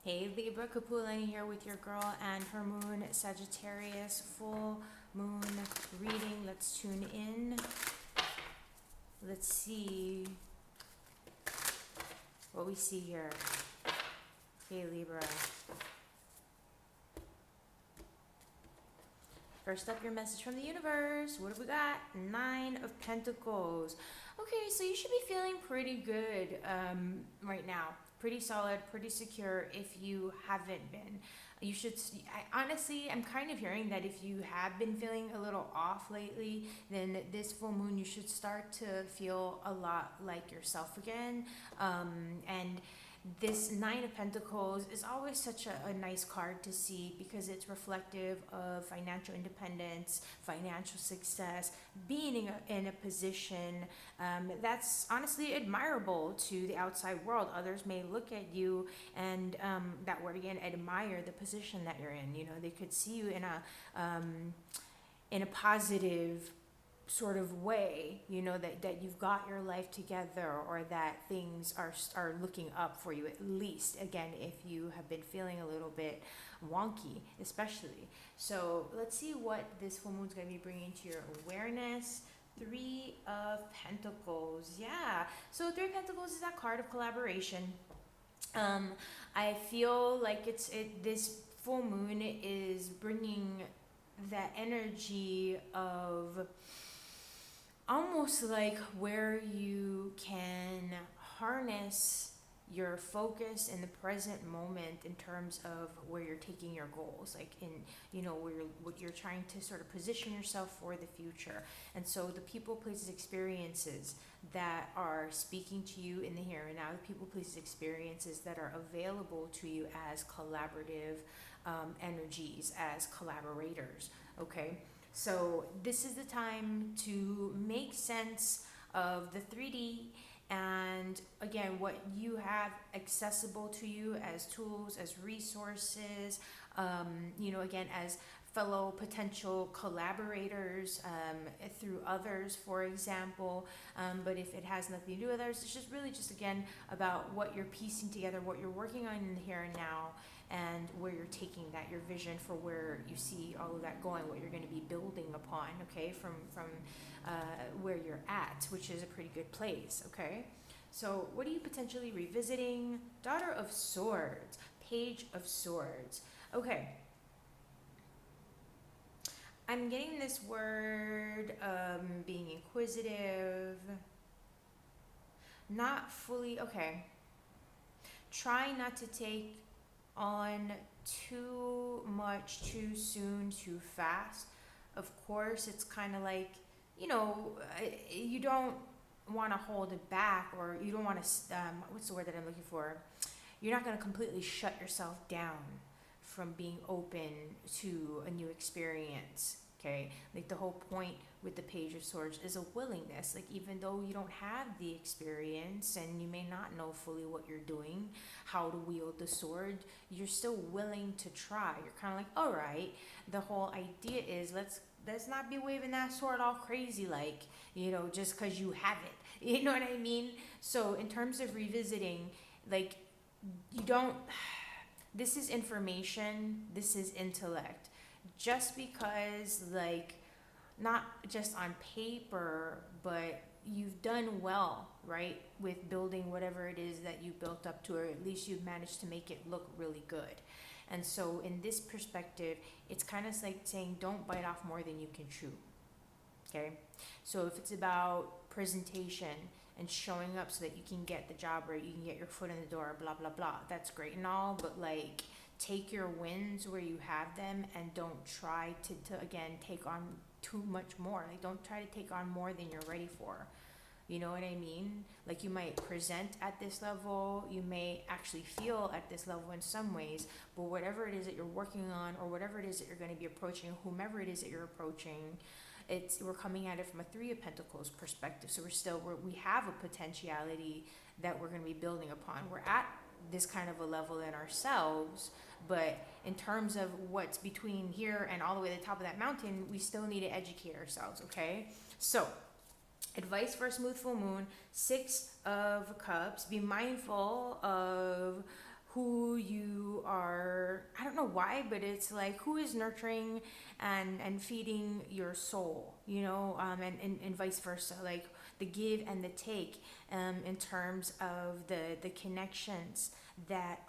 Hey Libra, Kapualani here with your girl and her moon Sagittarius full moon reading. Let's tune in. Let's see what we see here. Hey Libra. First up, your message from the universe. What have we got? 9 of Pentacles. Okay, so you should be feeling pretty good right now. Pretty solid, pretty secure if you haven't been. You should, honestly, I'm kind of hearing that if you have been feeling a little off lately, then this full moon, you should start to feel a lot like yourself again. And this 9 of Pentacles is always such a nice card to see because it's reflective of financial independence, financial success, being in a position that's honestly admirable to the outside world. Others may look at you and that word again, admire the position that you're in. You know, they could see you in a positive sort of way, you know, that you've got your life together, or that things are looking up for you, at least, again, if you have been feeling a little bit wonky, especially. So let's see what this full moon's going to be bringing to your awareness. 3 of Pentacles. Yeah, so 3 of Pentacles is that card of collaboration. I feel like this full moon is bringing that energy of almost like where you can harness your focus in the present moment in terms of where you're taking your goals, like in, you know, where what you're trying to sort of position yourself for the future. And so the people, places, experiences that are speaking to you in the here and now, the people, places, experiences that are available to you as collaborative energies, as collaborators. Okay, so this is the time to make sense of the 3D and, again, what you have accessible to you as tools, as resources, you know, again, as fellow potential collaborators through others, for example. But if it has nothing to do with others, it's just really just, again, about what you're piecing together, what you're working on in the here and now, and where you're taking that, your vision for where you see all of that going, what you're going to be building upon, okay, from where you're at, which is a pretty good place, okay? So what are you potentially revisiting? Daughter of Swords, Page of Swords. Okay. I'm getting this word being inquisitive, not fully, okay. Try not to take on too much too soon, too fast. Of course, it's kind of like, you know, you don't want to hold it back, or you don't want to, what's the word that I'm looking for? You're not going to completely shut yourself down from being open to a new experience. Okay, like the whole point with the Page of Swords is a willingness. Like, even though you don't have the experience and you may not know fully what you're doing, how to wield the sword, you're still willing to try. You're kind of like, all right, the whole idea is let's not be waving that sword all crazy, like, you know, just because you have it. You know what I mean? So in terms of revisiting, like, you don't, this is information, this is intellect. Just because, like, not just on paper, but you've done well, right, with building whatever it is that you built up to, or at least you've managed to make it look really good. And so in this perspective, it's kind of like saying don't bite off more than you can chew. Okay, so if it's about presentation and showing up so that you can get the job right, you can get your foot in the door, blah blah blah, that's great and all, but like, take your wins where you have them and don't try to again take on too much more. Like, don't try to take on more than you're ready for. You know what I mean? Like, you might present at this level, you may actually feel at this level in some ways, but whatever it is that you're working on, or whatever it is that you're going to be approaching, whomever it is that you're approaching, we're coming at it from a 3 of Pentacles perspective. So we have a potentiality that we're going to be building upon. We're at this kind of a level in ourselves, but in terms of what's between here and all the way to the top of that mountain, we still need to educate ourselves, okay? So advice for a smooth full moon: 6 of Cups. Be mindful of who you are, I don't know why, but it's like, who is nurturing and feeding your soul, and vice versa, like the give and the take, in terms of the connections that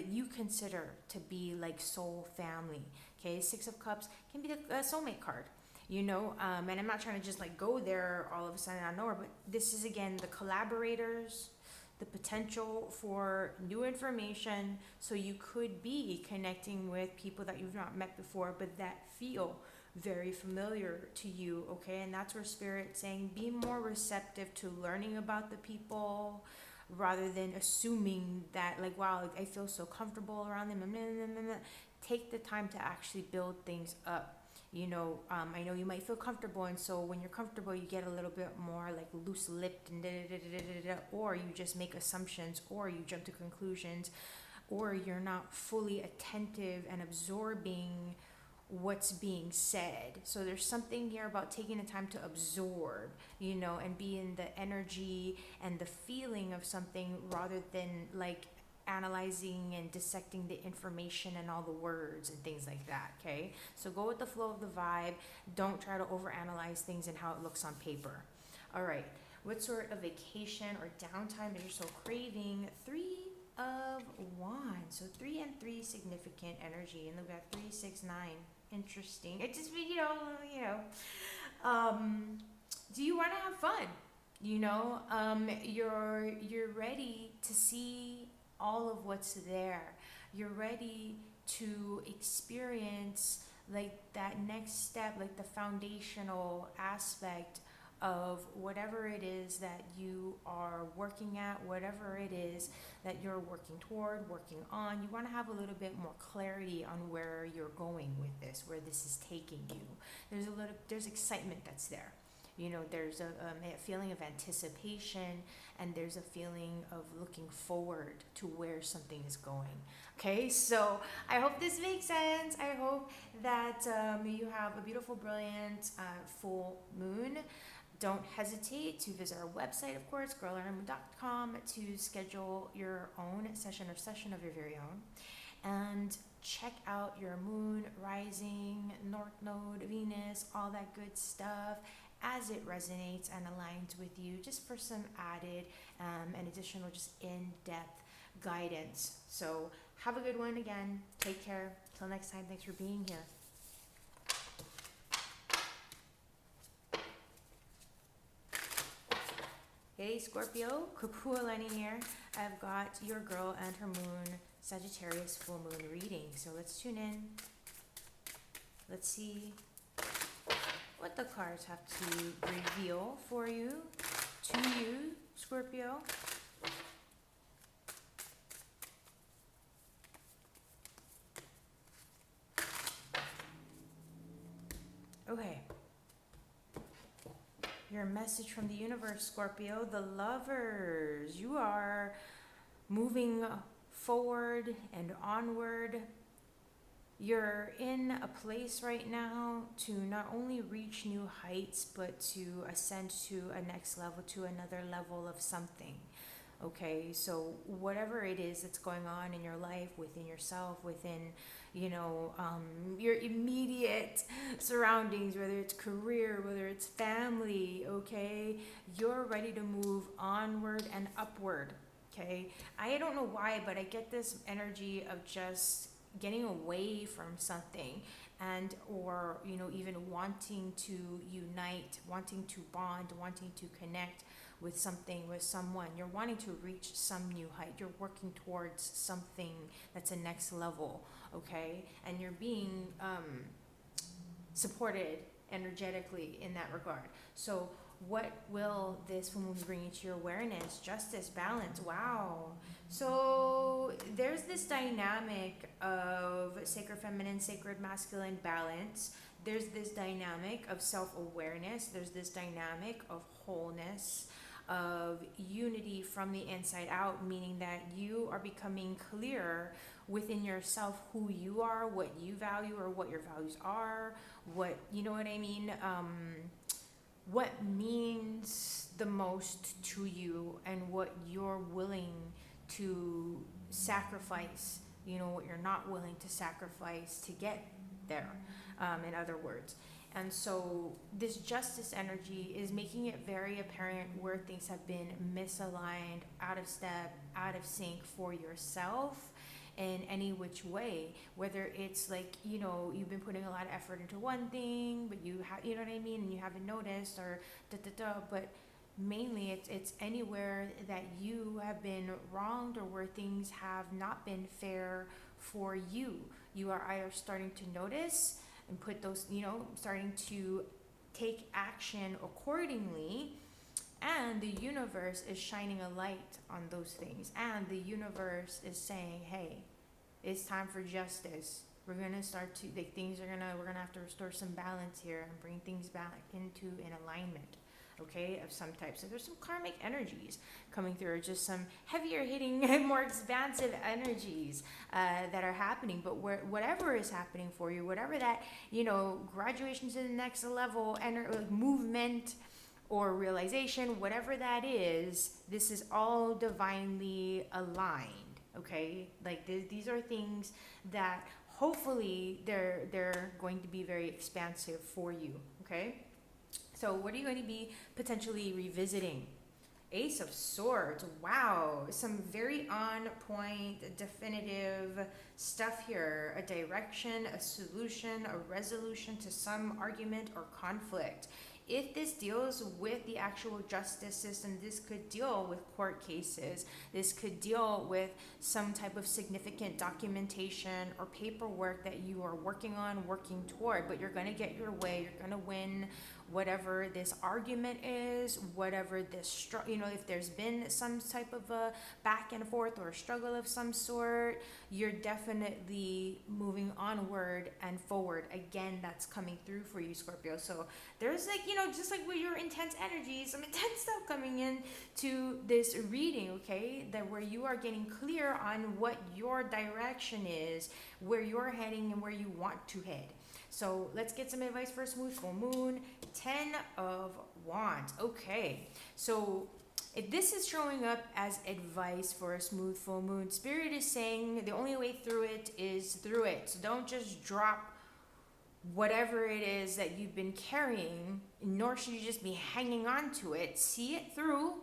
you consider to be like soul family. Okay, Six of Cups can be the soulmate card. And I'm not trying to just like go there all of a sudden out of nowhere, but this is again the collaborators, the potential for new information. So you could be connecting with people that you've not met before, but that feel very familiar to you. Okay, and that's where Spirit's saying be more receptive to learning about the people, rather than assuming that, like, wow, I feel so comfortable around them. Take the time to actually build things up. I know you might feel comfortable, and so when you're comfortable, you get a little bit more like loose-lipped and or you just make assumptions, or you jump to conclusions, or you're not fully attentive and absorbing what's being said. So there's something here about taking the time to absorb, and be in the energy and the feeling of something, rather than like analyzing and dissecting the information and all the words and things like that. Okay, so go with the flow of the vibe. Don't try to overanalyze things and how it looks on paper. All right, what sort of vacation or downtime that you're so craving? Three of Wands. So 3 and 3 significant energy, and look at 3, 6, 9. Interesting. It just, do you want to have fun? You're ready to see all of what's there. You're ready to experience like that next step, like the foundational aspect of whatever it is that you are working at, whatever it is that you're working toward, working on. You want to have a little bit more clarity on where you're going with this, where this is taking you. There's excitement that's there. There's a feeling of anticipation, and there's a feeling of looking forward to where something is going. Okay, so I hope this makes sense. I hope that you have a beautiful, brilliant full moon. Don't hesitate to visit our website, of course, girlarmoon.com, to schedule your own session of your very own. And check out your moon, rising, north node, Venus, all that good stuff as it resonates and aligns with you, just for some added and additional, just in-depth guidance. So have a good one again. Take care. Till next time, thanks for being here. Hey Scorpio, Kapualani here. I've got your girl and her moon, Sagittarius full moon reading. So let's tune in. Let's see what the cards have to reveal for you, to you, Scorpio. Okay. Your message from the universe, Scorpio. The Lovers. You are moving forward and onward. You're in a place right now to not only reach new heights, but to ascend to a next level, to another level of something. Okay, so whatever it is that's going on in your life, within yourself, within, your immediate surroundings, whether it's career, whether it's family, okay, you're ready to move onward and upward, okay? I don't know why, but I get this energy of just getting away from something, and or even wanting to unite, wanting to bond, wanting to connect with something, with someone. You're wanting to reach some new height. You're working towards something that's a next level, okay? And you're being supported energetically in that regard. So what will this full moon bring into your awareness? Justice, balance. Wow. So there's this dynamic of sacred feminine, sacred masculine balance. There's this dynamic of self-awareness. There's this dynamic of wholeness, of unity from the inside out, meaning that you are becoming clear within yourself who you are, what you value, or what your values are, what, you know what I mean? What means the most to you, and what you're willing to sacrifice you know, what you're not willing to sacrifice to get there, in other words. And so this justice energy is making it very apparent where things have been misaligned, out of step, out of sync for yourself in any which way. Whether it's like, you know, you've been putting a lot of effort into one thing, but you have, you know what I mean, and you haven't noticed, or but mainly it's anywhere that you have been wronged or where things have not been fair for you. You are either starting to notice and put those, you know, starting to take action accordingly, and the universe is shining a light on those things, and the universe is saying, hey, it's time for justice. We're gonna start to, like, we're gonna have to restore some balance here and bring things back into an alignment, okay, of some type. So there's some karmic energies coming through, just some heavier hitting, more expansive energies that are happening. But whatever is happening for you, whatever that, you know, graduation to the next level, like movement or realization, whatever that is, this is all divinely aligned, okay? Like these are things that hopefully they're going to be very expansive for you, okay? So what are you going to be potentially revisiting? Ace of Swords. Wow. Some very on point, definitive stuff here. A direction, a solution, a resolution to some argument or conflict. If this deals with the actual justice system, this could deal with court cases. This could deal with some type of significant documentation or paperwork that you are working on, working toward, but you're going to get your way. You're going to win whatever this argument is, whatever this, you know, if there's been some type of a back and forth or a struggle of some sort, you're definitely moving onward and forward. Again, that's coming through for you, Scorpio. So there's, like, you know, just like with your intense energy, some intense stuff coming in to this reading, okay, that where you are getting clear on what your direction is, where you're heading and where you want to head. So let's get some advice for a smooth full moon. 10 of Wands. Okay, so if this is showing up as advice for a smooth full moon, Spirit is saying the only way through it is through it. So don't just drop whatever it is that you've been carrying, nor should you just be hanging on to it. See it through,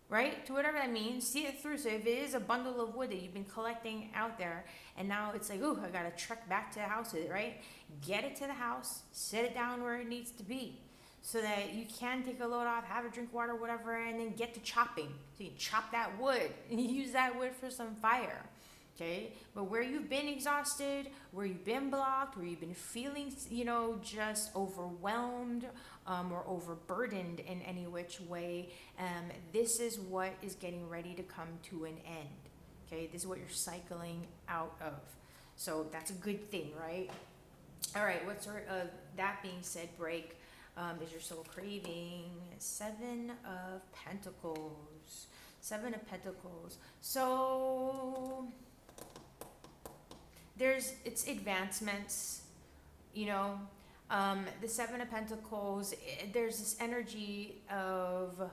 right? To whatever that means, see it through. So if it is a bundle of wood that you've been collecting out there, and now it's like, oh, I gotta trek back to the house with it, right? Get it to the house, set it down where it needs to be, so that you can take a load off, have a drink of water, whatever, and then get to chopping. So you chop that wood and use that wood for some fire. Okay, but where you've been exhausted, where you've been blocked, where you've been feeling, you know, just overwhelmed or overburdened in any which way, this is what is getting ready to come to an end. Okay, this is what you're cycling out of. So that's a good thing, right? All right, what sort of, that being said, break is your soul craving? 7 of Pentacles. 7 of Pentacles. So it's advancements, you know. The 7 of Pentacles, there's this energy of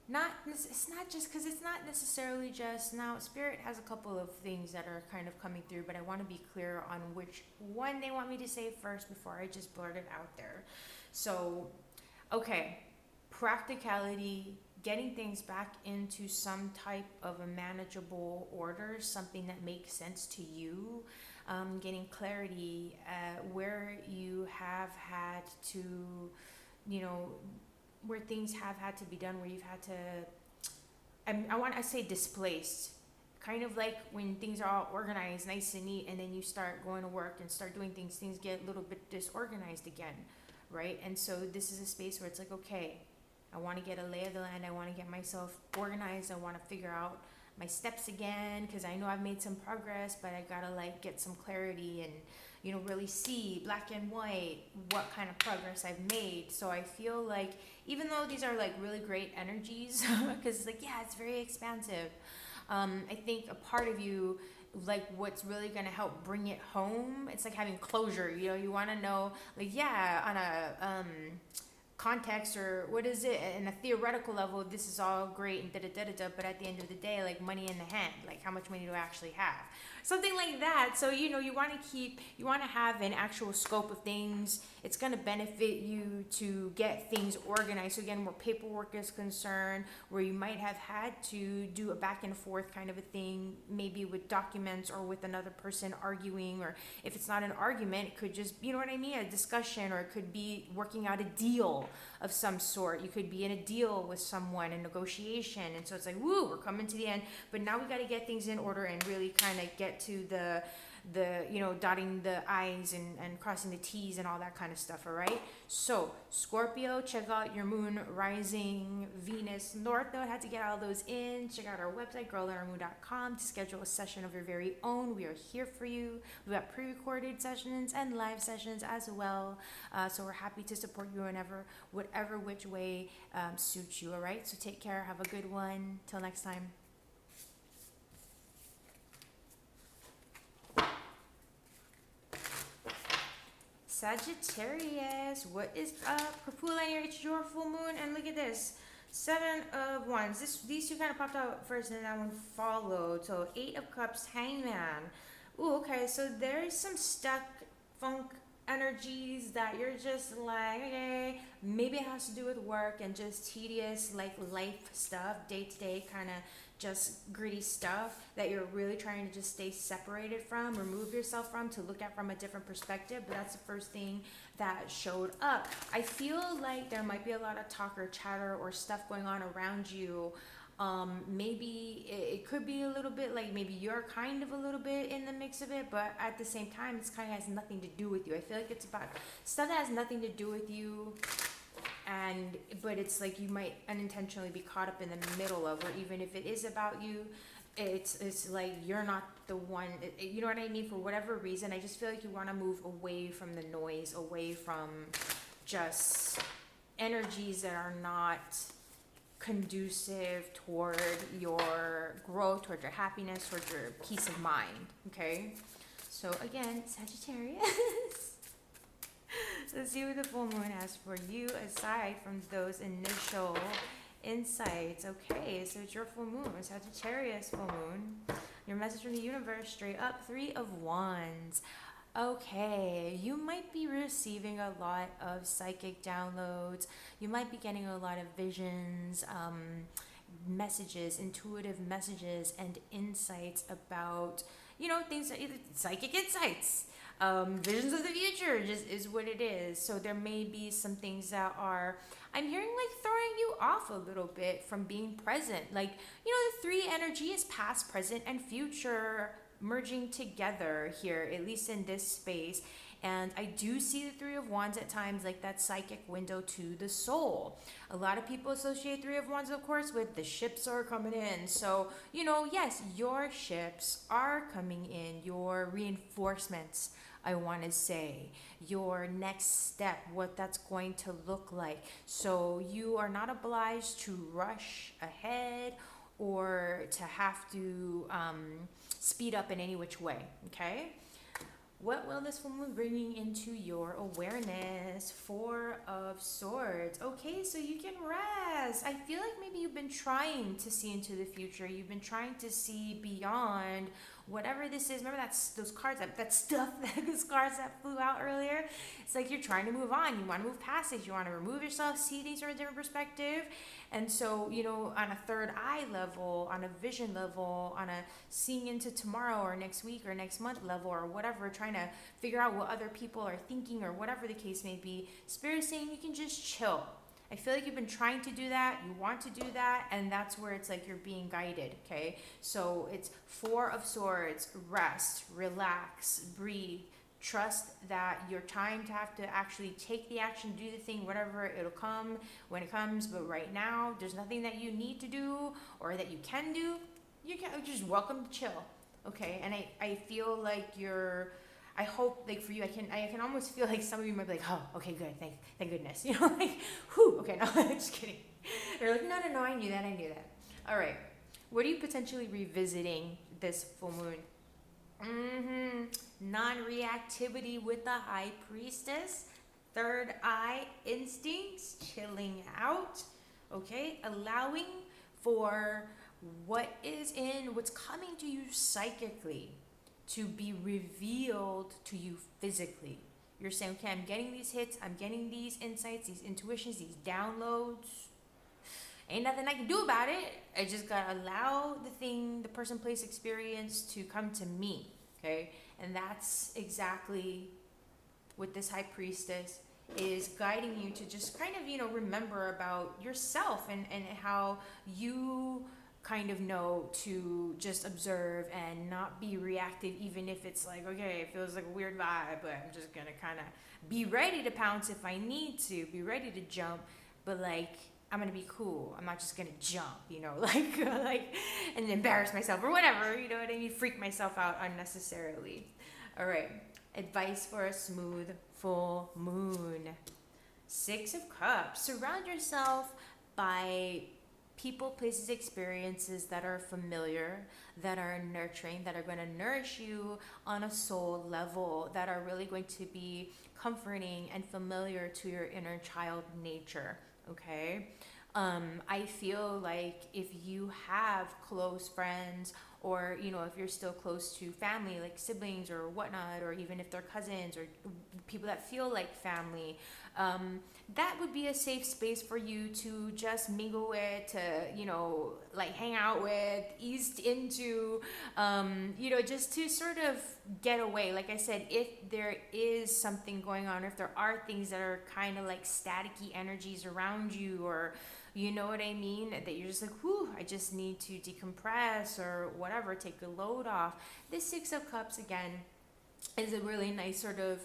it's not just, because it's not necessarily just, now Spirit has a couple of things that are kind of coming through, but I want to be clear on which one they want me to say first before I just blurt it out there. So, okay, practicality, getting things back into some type of a manageable order, something that makes sense to you, getting clarity where you have had to, you know, where things have had to be done, where you've had to, I say displaced, kind of like when things are all organized, nice and neat, and then you start going to work and start doing things get a little bit disorganized again, right? And so this is a space where it's like, okay, I want to get a lay of the land, I want to get myself organized, I want to figure out my steps again, because I know I've made some progress, but I gotta like get some clarity and, you know, really see black and white what kind of progress I've made. So I feel like, even though these are like really great energies, because it's like, yeah, it's very expansive, I think a part of you, like, what's really going to help bring it home, it's like having closure. You know, you want to know, like, yeah, on a context, or what is it, in a theoretical level, this is all great and da-da-da-da-da, but at the end of the day, like, money in the hand, like, how much money do I actually have? Something like that. So, you know, you want to have an actual scope of things. It's going to benefit you to get things organized. So again, where paperwork is concerned, where you might have had to do a back and forth kind of a thing, maybe with documents or with another person arguing, or if it's not an argument, it could just, you know what I mean, a discussion, or it could be working out a deal of some sort. You could be in a deal with someone, a negotiation, and so it's like, woo, we're coming to the end, but now we got to get things in order and really kind of get to the you know, dotting the I's and crossing the T's and all that kind of stuff. All right, so Scorpio, check out your moon, rising, Venus, North Node. Had to get all those in. Check out our website, girlinourmoon.com, to schedule a session of your very own. We are here for you. We've got pre-recorded sessions and live sessions as well, so we're happy to support you whenever, whatever which way suits you. All right, so take care, have a good one, till next time. Sagittarius, what is up? Kapualani, it's your full moon, and look at this. 7 of Wands. These two kind of popped out first, and that one followed. So 8 of Cups, Hangman. Ooh, okay, so there's some stuck funk energies that you're just like, okay, maybe it has to do with work and just tedious, like, life stuff, day-to-day kind of just gritty stuff that you're really trying to just stay separated from, remove yourself from, to look at from a different perspective. But that's the first thing that showed up. I feel like there might be a lot of talk or chatter or stuff going on around you. Maybe it could be a little bit like, maybe you're kind of a little bit in the mix of it, but at the same time, this kind of has nothing to do with you. I feel like it's about stuff that has nothing to do with you, but it's like you might unintentionally be caught up in the middle of, or even if it is about you, it's like you're not the one, you know what I mean? For whatever reason, I just feel like you want to move away from the noise, away from just energies that are not conducive toward your growth, toward your happiness, toward your peace of mind. Okay, so again, Sagittarius. Let's see what the full moon has for you aside from those initial insights. Okay, so it's your full moon, Sagittarius full moon. Your message from the universe, straight up, 3 of Wands. Okay, you might be receiving a lot of psychic downloads. You might be getting a lot of visions, messages, intuitive messages, and insights about, you know, things, psychic insights. Visions of the future just is what it is. So there may be some things that are, I'm hearing, like, throwing you off a little bit from being present. Like, you know, the 3 energy is past, present, and future merging together here, at least in this space. And I do see the 3 of Wands at times like that psychic window to the soul. A lot of people associate 3 of Wands, of course, with the ships are coming in. So, you know, yes, your ships are coming in, your reinforcements, I want to say, your next step, what that's going to look like. So you are not obliged to rush ahead or to have to speed up in any which way, okay? What will this full moon bringing into your awareness? 4 of Swords. Okay, so you can rest. I feel like maybe you've been trying to see into the future. You've been trying to see beyond whatever this is. Remember those cards, that stuff, those cards that flew out earlier? It's like you're trying to move on. You want to move past it. You want to remove yourself, see things from a different perspective. And so, you know, on a third eye level, on a vision level, on a seeing into tomorrow or next week or next month level or whatever, trying to figure out what other people are thinking or whatever the case may be, Spirit is saying you can just chill. I feel like you've been trying to do that, you want to do that, and that's where it's like you're being guided, okay? So it's 4 of Swords, rest, relax, breathe, trust that your time to have to actually take the action, do the thing, whatever, it'll come when it comes. But right now, there's nothing that you need to do or that you can do. You can just welcome to chill, okay? And I feel like I hope, like, for you, I can almost feel like some of you might be like, oh, okay, good, thank goodness, you know, like, whew, okay, no, I'm just kidding. They're like, no, I knew that. All right, what are you potentially revisiting this full moon? Non-reactivity with the High Priestess. third eye instincts, chilling out, okay? Allowing for what's coming to you psychically to be revealed to you physically. You're saying, okay, I'm getting these hits, I'm getting these insights, these intuitions, these downloads. Ain't nothing I can do about it. I just gotta allow the person, place, experience to come to me, okay? And that's exactly what this High Priestess is guiding you to just kind of, remember about yourself and how you kind of know to just observe and not be reactive, even if it's like, okay, it feels like a weird vibe, but I'm just gonna kind of be ready to pounce if I need to, be ready to jump, but like, I'm gonna be cool. I'm not just gonna jump, like and embarrass myself or whatever, you know what I mean? Freak myself out unnecessarily. All right, advice for a smooth full moon. 6 of Cups. Surround yourself by people, places, experiences that are familiar, that are nurturing, that are going to nourish you on a soul level, that are really going to be comforting and familiar to your inner child nature, okay? I feel like if you have close friends, or if you're still close to family, like siblings or whatnot, or even if they're cousins or people that feel like family, that would be a safe space for you to just mingle with, to like hang out with, ease into, just to sort of get away. Like I said, if there is something going on, or if there are things that are kind of like staticky energies around you, or you know what I mean? That you're just like, whew, I just need to decompress or whatever, take the load off. This 6 of Cups, again, is a really nice sort of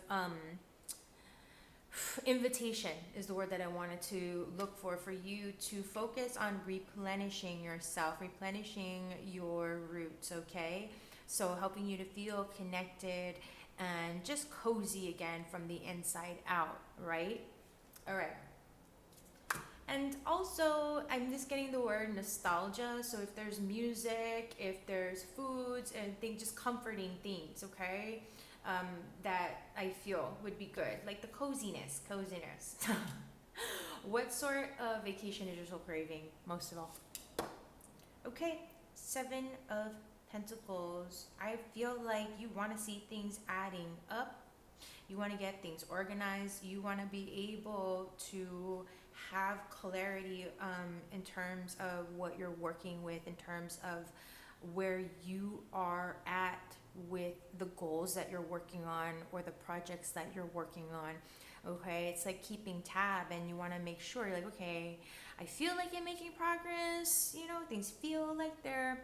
invitation is the word that I wanted to look for you to focus on replenishing yourself, replenishing your roots, okay? So helping you to feel connected and just cozy again from the inside out, right? All right. And also, I'm just getting the word nostalgia. So if there's music, if there's foods, and things, just comforting things, okay? That I feel would be good. Like the coziness. What sort of vacation is your soul craving most of all? Okay, 7 of Pentacles. I feel like you want to see things adding up. You want to get things organized. You want to be able to have clarity in terms of what you're working with, in terms of where you are at with the goals that you're working on or the projects that you're working on. Okay, it's like keeping tab, and you want to make sure you're like, okay, I feel like I'm making progress, things feel like they're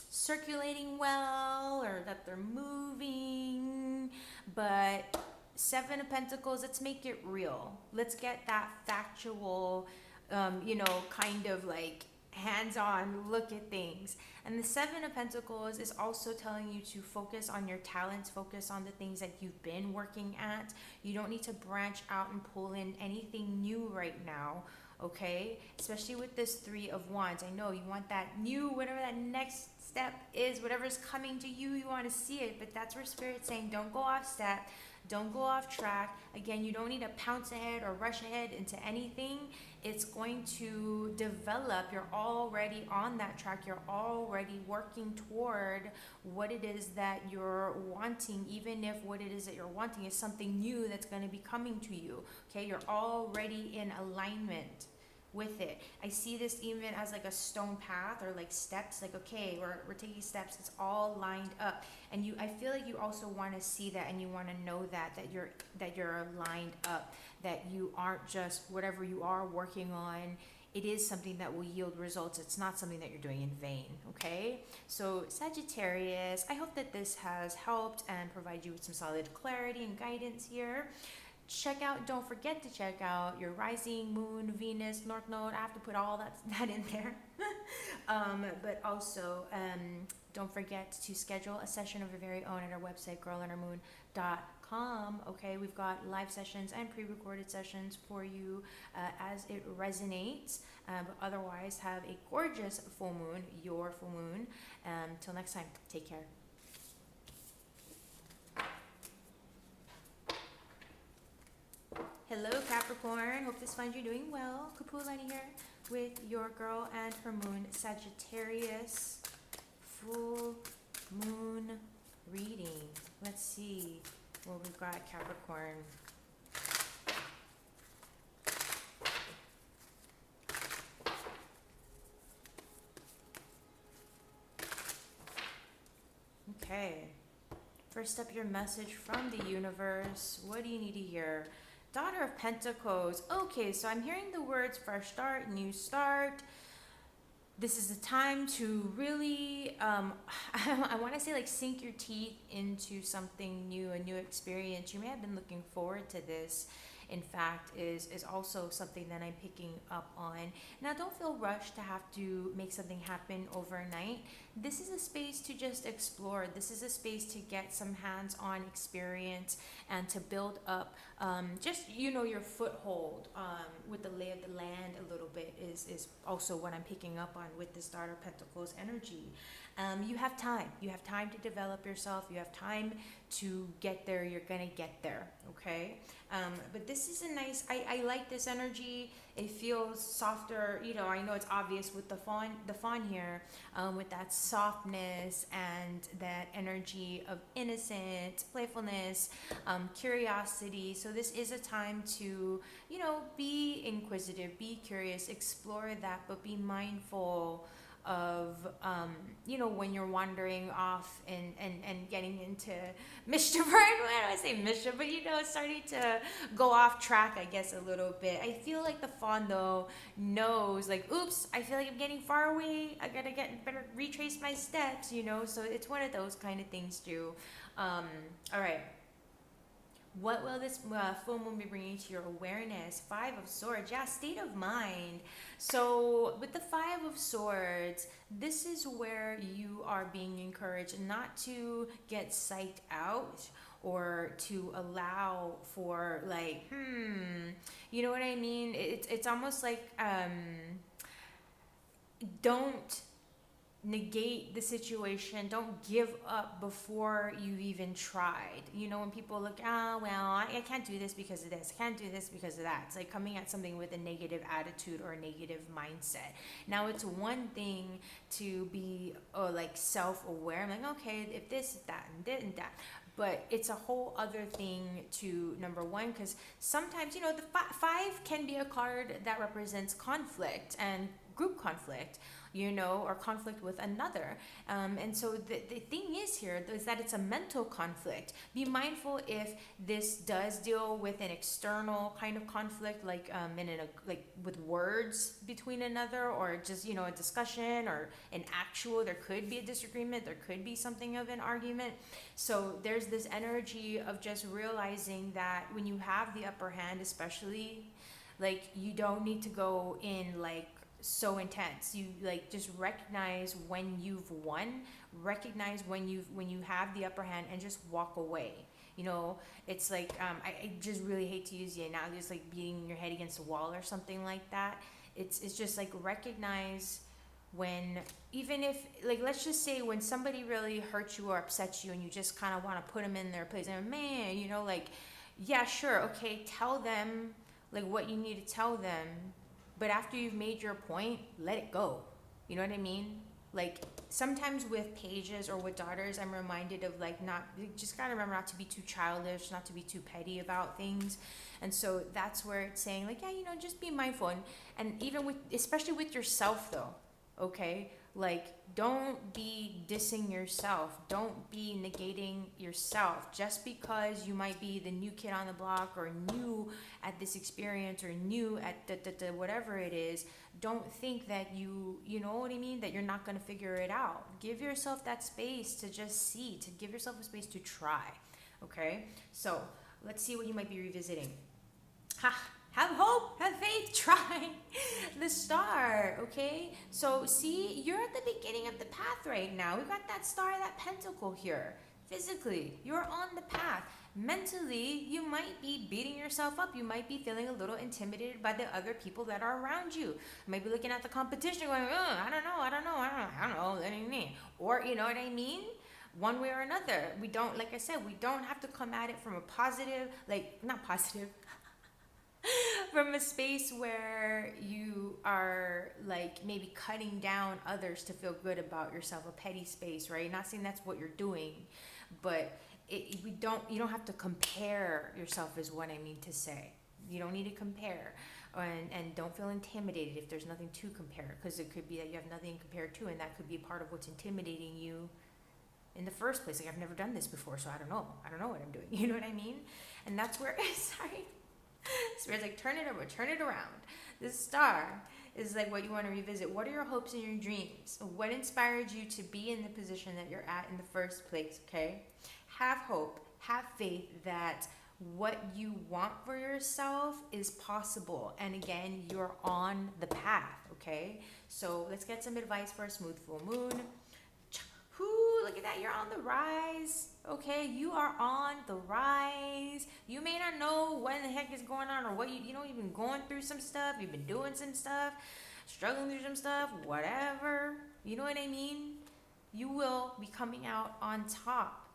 circulating well, or that they're moving. But 7 of Pentacles, let's make it real. Let's get that factual, kind of like hands-on look at things. And the 7 of Pentacles is also telling you to focus on your talents, focus on the things that you've been working at. You don't need to branch out and pull in anything new right now, okay? Especially with this 3 of Wands. I know you want that new, whatever that next step is, whatever's coming to you, you want to see it, but that's where Spirit's saying don't go off step. Don't go off track. Again, you don't need to pounce ahead or rush ahead into anything. It's going to develop. You're already on that track. You're already working toward what it is that you're wanting, even if what it is that you're wanting is something new that's going to be coming to you. Okay, you're already in alignment with it. I see this even as like a stone path or like steps, like, okay, we're taking steps. It's all lined up. And I feel like you also want to see that, and you want to know that you're lined up, that you aren't just whatever you are working on. It is something that will yield results. It's not something that you're doing in vain, okay? So Sagittarius, I hope that this has helped and provided you with some solid clarity and guidance here. Don't forget to check out your rising, moon, Venus, North Node. I have to put all that in there. But also, don't forget to schedule a session of your very own at our website, girlundermoon.com. Okay, we've got live sessions and pre-recorded sessions for you as it resonates. But otherwise, have a gorgeous full moon, your full moon. Till next time, take care. Hello, Capricorn. Hope this finds you doing well. Kapualani here with your girl and her moon, Sagittarius. Full moon reading. Let's see what we've got, Capricorn. Okay. First up, your message from the universe. What do you need to hear? Daughter of Pentacles. Okay, so I'm hearing the words fresh start, new start. This is the time to really, I want to say like sink your teeth into something new, a new experience. You may have been looking forward to this. In fact, is also something that I'm picking up on. Now, don't feel rushed to have to make something happen overnight. This is a space to just explore. This is a space to get some hands-on experience and to build up just, your foothold with the lay of the land a little bit is also what I'm picking up on with this Daughter of Pentacles energy. You have time. You have time to develop yourself. You have time to get there. You're going to get there, okay? But this is a nice, I like this energy. It feels softer. I know it's obvious with the fawn here, with that softness and that energy of innocence, playfulness, curiosity. So this is a time to, be inquisitive, be curious, explore that, but be mindful of when you're wandering off and getting into mischief, right? I don't say mischief, but starting to go off track, I guess, a little bit. I feel like the fawn though knows, like, oops, I feel like I'm getting far away, I gotta better retrace my steps, so it's one of those kind of things too. All right. What will this full moon be bringing to your awareness? Five of Swords. Yeah, state of mind. So with the Five of Swords, this is where you are being encouraged not to get psyched out or to allow for like, you know what I mean? It's almost like don't negate the situation. Don't give up before you've even tried. When people look, well, I can't do this because of this, I can't do this because of that. It's like coming at something with a negative attitude or a negative mindset. Now, it's one thing to be like self-aware. I'm like, okay, if this, that, and this and that. But it's a whole other thing to, number one, because sometimes, the five can be a card that represents conflict and group conflict, or conflict with another. And so the thing is here is that it's a mental conflict. Be mindful if this does deal with an external kind of conflict, like like with words between another, or just, a discussion or an actual, there could be a disagreement, there could be something of an argument. So there's this energy of just realizing that when you have the upper hand, especially, like, you don't need to go in like so intense. You like just recognize when you've won, recognize when you have the upper hand, and just walk away. It's like I just really hate to use the analogy, it's like beating your head against a wall or something like that. It's just like recognize when, even if, like, let's just say when somebody really hurts you or upsets you and you just kind of want to put them in their place, and man, like, yeah, sure, okay, tell them like what you need to tell them. But after you've made your point, let it go. You know what I mean? Like, sometimes with pages or with daughters, I'm reminded of like, just gotta remember not to be too childish, not to be too petty about things. And so that's where it's saying like, yeah, just be mindful. And even with, especially with yourself though, okay? Like, don't be dissing yourself. Don't be negating yourself just because you might be the new kid on the block or new at this experience or new at whatever it is. Don't think that you know what I mean, that you're not going to figure it out. Give yourself that space to just see, to give yourself a space to try. Okay? So let's see what you might be revisiting. Have hope, have faith, try the star, okay? So see, you're at the beginning of the path right now. We got that star, that pentacle here. Physically, you're on the path. Mentally, you might be beating yourself up. You might be feeling a little intimidated by the other people that are around you. You might be looking at the competition going, I don't know. Or, you know what I mean? One way or another. We don't, like I said, we don't have to come at it from a positive, like, not positive, from a space where you are like maybe cutting down others to feel good about yourself, a petty space, right? Not saying that's what you're doing, but you don't have to compare yourself is what I mean to say. You don't need to compare, and don't feel intimidated if there's nothing to compare, because it could be that you have nothing compared to, and that could be part of what's intimidating you in the first place. Like, I've never done this before, so I don't know what I'm doing. You know what I mean? And that's where sorry, Spirit's like, turn it over, turn it around. This star is like what you want to revisit. What are your hopes and your dreams? What inspired you to be in the position that you're at in the first place? Okay, have hope, have faith that what you want for yourself is possible, and again, you're on the path. Okay, so let's get some advice for a smooth full moon. Whoo, look at that, you're on the rise. Okay, you are on the rise. You may not know what the heck is going on, or what you know, you've been going through some stuff, you've been doing some stuff, struggling through some stuff, whatever. You know what I mean? You will be coming out on top.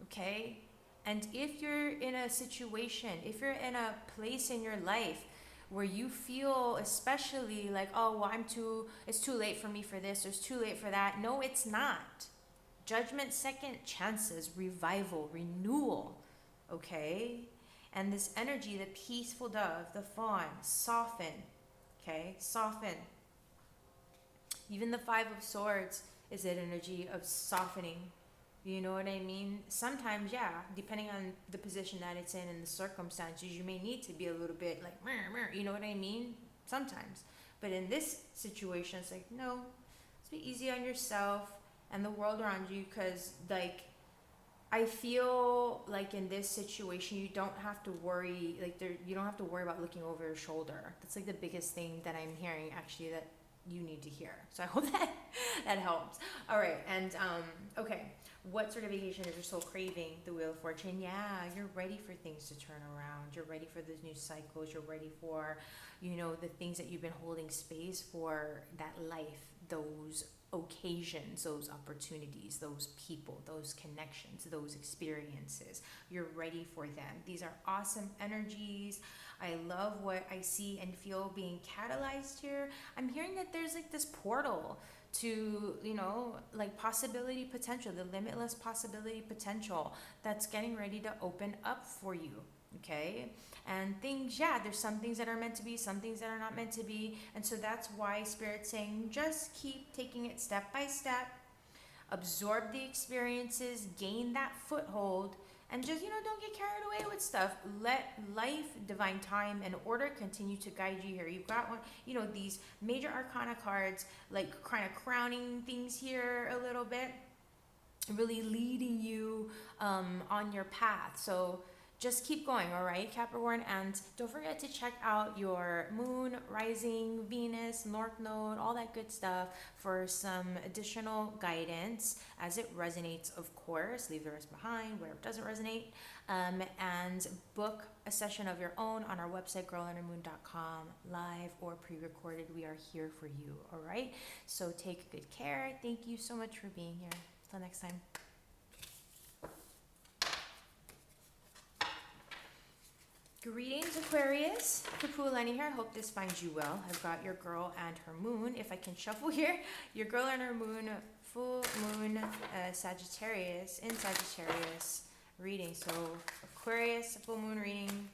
Okay? And if you're in a situation, if you're in a place in your life where you feel especially like, oh, well, it's too late for me for this, or it's too late for that. No, it's not. Judgment, second chances, revival, renewal, okay? And this energy, the peaceful dove, the fawn, soften, okay? Soften. Even the Five of Swords is an energy of softening. You know what I mean? Sometimes, yeah, depending on the position that it's in and the circumstances, you may need to be a little bit like, you know what I mean? Sometimes. But in this situation, it's like, no, let's be easy on yourself and the world around you, because like, I feel like in this situation, you don't have to worry, you don't have to worry about looking over your shoulder. That's like the biggest thing that I'm hearing, actually, that you need to hear. So I hope that helps. All right, and okay. What sort of vacation is your soul craving? The Wheel of Fortune. Yeah, you're ready for things to turn around. You're ready for those new cycles. You're ready for, the things that you've been holding space for, that life, those occasions, those opportunities, those people, those connections, those experiences. You're ready for them. These are awesome energies. I love what I see and feel being catalyzed here. I'm hearing that there's like this portal to, like possibility potential, the limitless possibility potential that's getting ready to open up for you. Okay. And things, there's some things that are meant to be, some things that are not meant to be. And so that's why Spirit's saying, just keep taking it step by step, absorb the experiences, gain that foothold, and just, don't get carried away with stuff. Let life, divine time, and order continue to guide you here. You've got one, these major arcana cards, like kind of crowning things here a little bit, really leading you on your path. So just keep going, all right, Capricorn? And don't forget to check out your moon, rising, Venus, North Node, all that good stuff for some additional guidance as it resonates, of course. Leave the rest behind, whatever doesn't resonate. And book a session of your own on our website, girlundermoon.com, live or pre-recorded. We are here for you, all right? So take good care. Thank you so much for being here. Till next time. Greetings, Aquarius. Kapualani here. I hope this finds you well. I've got your girl and her moon. If I can shuffle here, your girl and her moon, full moon, Sagittarius, in Sagittarius reading. So Aquarius, full moon reading,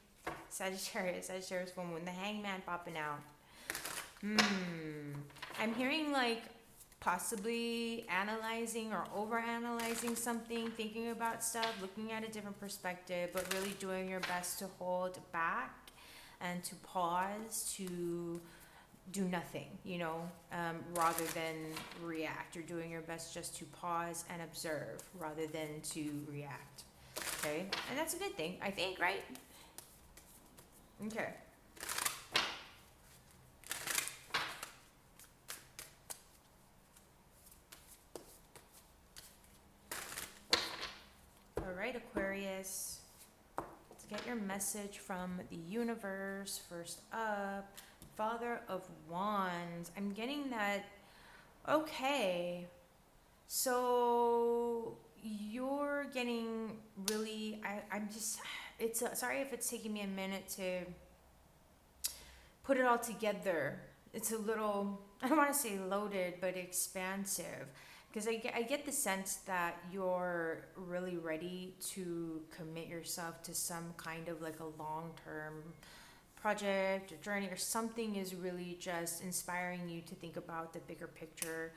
Sagittarius, full moon. The Hangman popping out. I'm hearing like possibly analyzing or overanalyzing something, thinking about stuff, looking at a different perspective, but really doing your best to hold back and to pause, to do nothing, rather than react. You're doing your best just to pause and observe rather than to react. Okay? And that's a good thing, I think, right? Okay. Alright, Aquarius, let's get your message from the universe. First up, Father of Wands. I'm getting that, okay, so you're getting really, I'm just, sorry if it's taking me a minute to put it all together. It's a little, I don't want to say loaded, but expansive. Because I get the sense that you're really ready to commit yourself to some kind of like a long-term project or journey, or something is really just inspiring you to think about the bigger picture.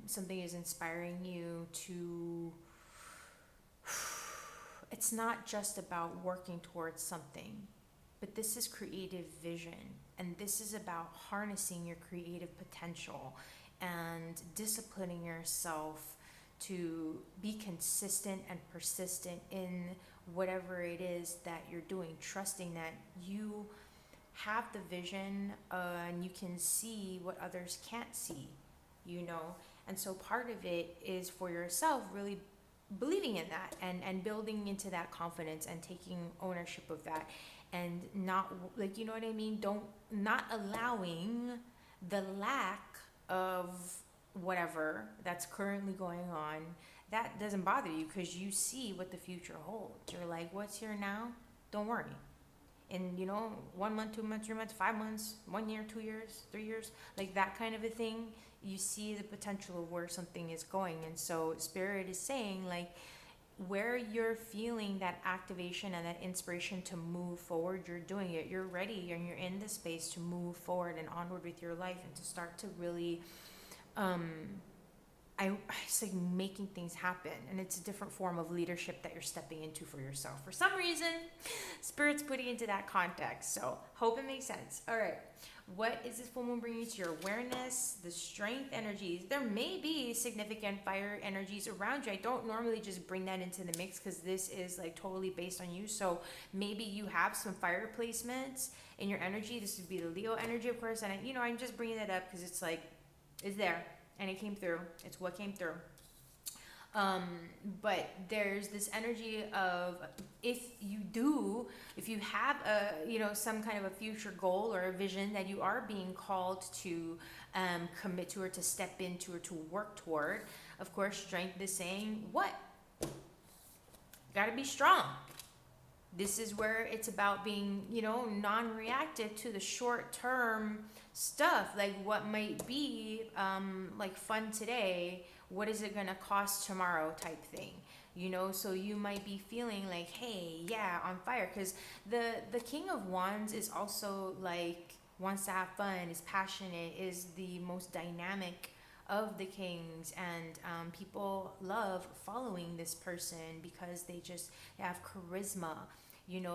Something is inspiring you to, it's not just about working towards something, but this is creative vision, and this is about harnessing your creative potential and disciplining yourself to be consistent and persistent in whatever it is that you're doing, trusting that you have the vision, and you can see what others can't see, you know. And so part of it is for yourself really believing in that, and building into that confidence and taking ownership of that, and not, like, you know what I mean, not allowing the lack of whatever that's currently going on, that doesn't bother you, because you see what the future holds. You're like, what's here now? Don't worry. In, you know, 1 month, 2 months, 3 months, 5 months, 1 year, 2 years, 3 years, like that kind of a thing, you see the potential of where something is going. And so Spirit is saying, like, where you're feeling that activation and that inspiration to move forward, you're doing it. You're ready, and you're in the space to move forward and onward with your life, and to start to really I say making things happen. And it's a different form of leadership that you're stepping into for yourself. For some reason, Spirit's putting into that context. So hope it makes sense. All right. What is this full moon bringing to your awareness? The strength energies. There may be significant fire energies around you. I don't normally just bring that into the mix, because this is like totally based on you. So maybe you have some fire placements in your energy. This would be the Leo energy, of course. And I'm just bringing it up because it's like, it's there. And it came through. It's what came through. But there's this energy of, if you have some kind of a future goal or a vision that you are being called to commit to, or to step into, or to work toward, of course, strength is saying, what? Gotta be strong. This is where it's about being, non-reactive to the short-term stuff, like what might be like fun today, what is it gonna cost tomorrow type thing, so you might be feeling like, hey, yeah, on fire, because the King of Wands is also like, wants to have fun, is passionate, is the most dynamic of the kings, and people love following this person because they have charisma.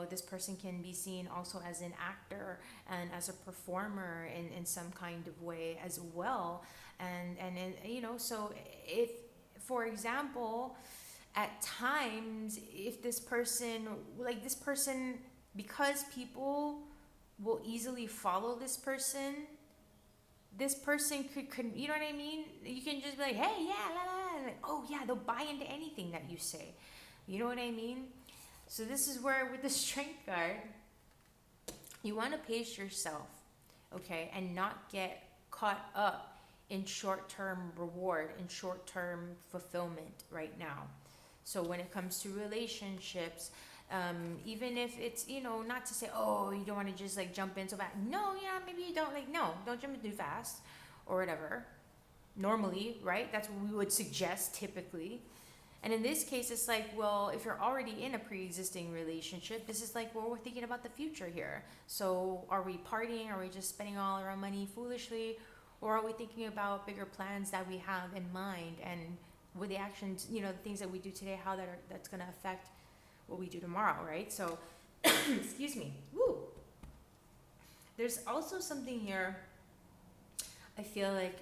This person can be seen also as an actor and as a performer in some kind of way as well. And so if, for example, at times, if this person, because people will easily follow this person could, you know what I mean? You can just be like, hey, yeah, la, la, la. Like, oh yeah, they'll buy into anything that you say. You know what I mean? So this is where, with the Strength card, you want to pace yourself, okay, and not get caught up in short-term reward and short-term fulfillment right now. So when it comes to relationships, even if it's, not to say, oh, you don't want to just like jump in so fast. No, yeah, maybe you don't, don't jump in too fast or whatever. Normally, right? That's what we would suggest typically. And in this case, it's like, well, if you're already in a pre-existing relationship, this is like, well, we're thinking about the future here. So are we partying? Are we just spending all our money foolishly? Or are we thinking about bigger plans that we have in mind? And with the actions, the things that we do today, how that's going to affect what we do tomorrow, right? So, excuse me. Woo. There's also something here, I feel like,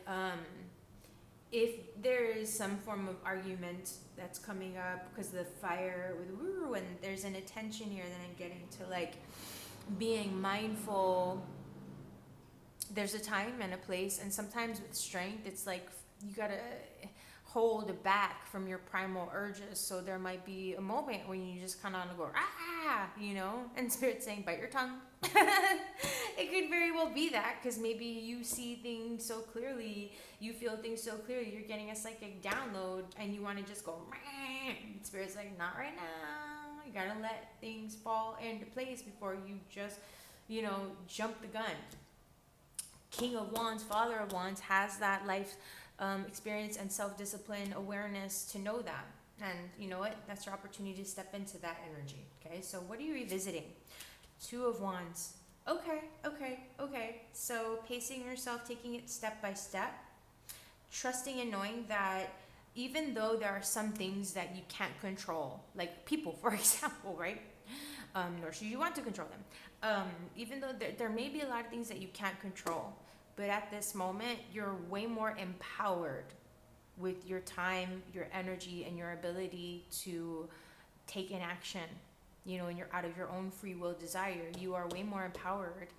if there is some form of argument that's coming up because of the fire with woo, and there's an attention here that I'm getting to, like, being mindful. There's a time and a place, and sometimes with strength, it's like you gotta hold back from your primal urges. So there might be a moment when you just kind of go, and Spirit's saying, bite your tongue. It could very well be that, because maybe you see things so clearly, you feel things so clearly, you're getting a psychic download, and you want to just go, Spirit's like, not right now. You gotta let things fall into place before you just jump the gun. King of Wands, Father of Wands has that life experience and self-discipline awareness to know that. And you know what? That's your opportunity to step into that energy. Okay, so what are you revisiting? Two of Wands. Okay. So pacing yourself, taking it step by step, trusting and knowing that even though there are some things that you can't control, like people, for example, right? Nor should you want to control them. Even though there may be a lot of things that you can't control, but at this moment, you're way more empowered with your time, your energy, and your ability to take an action, and you're out of your own free will desire. You are way more empowered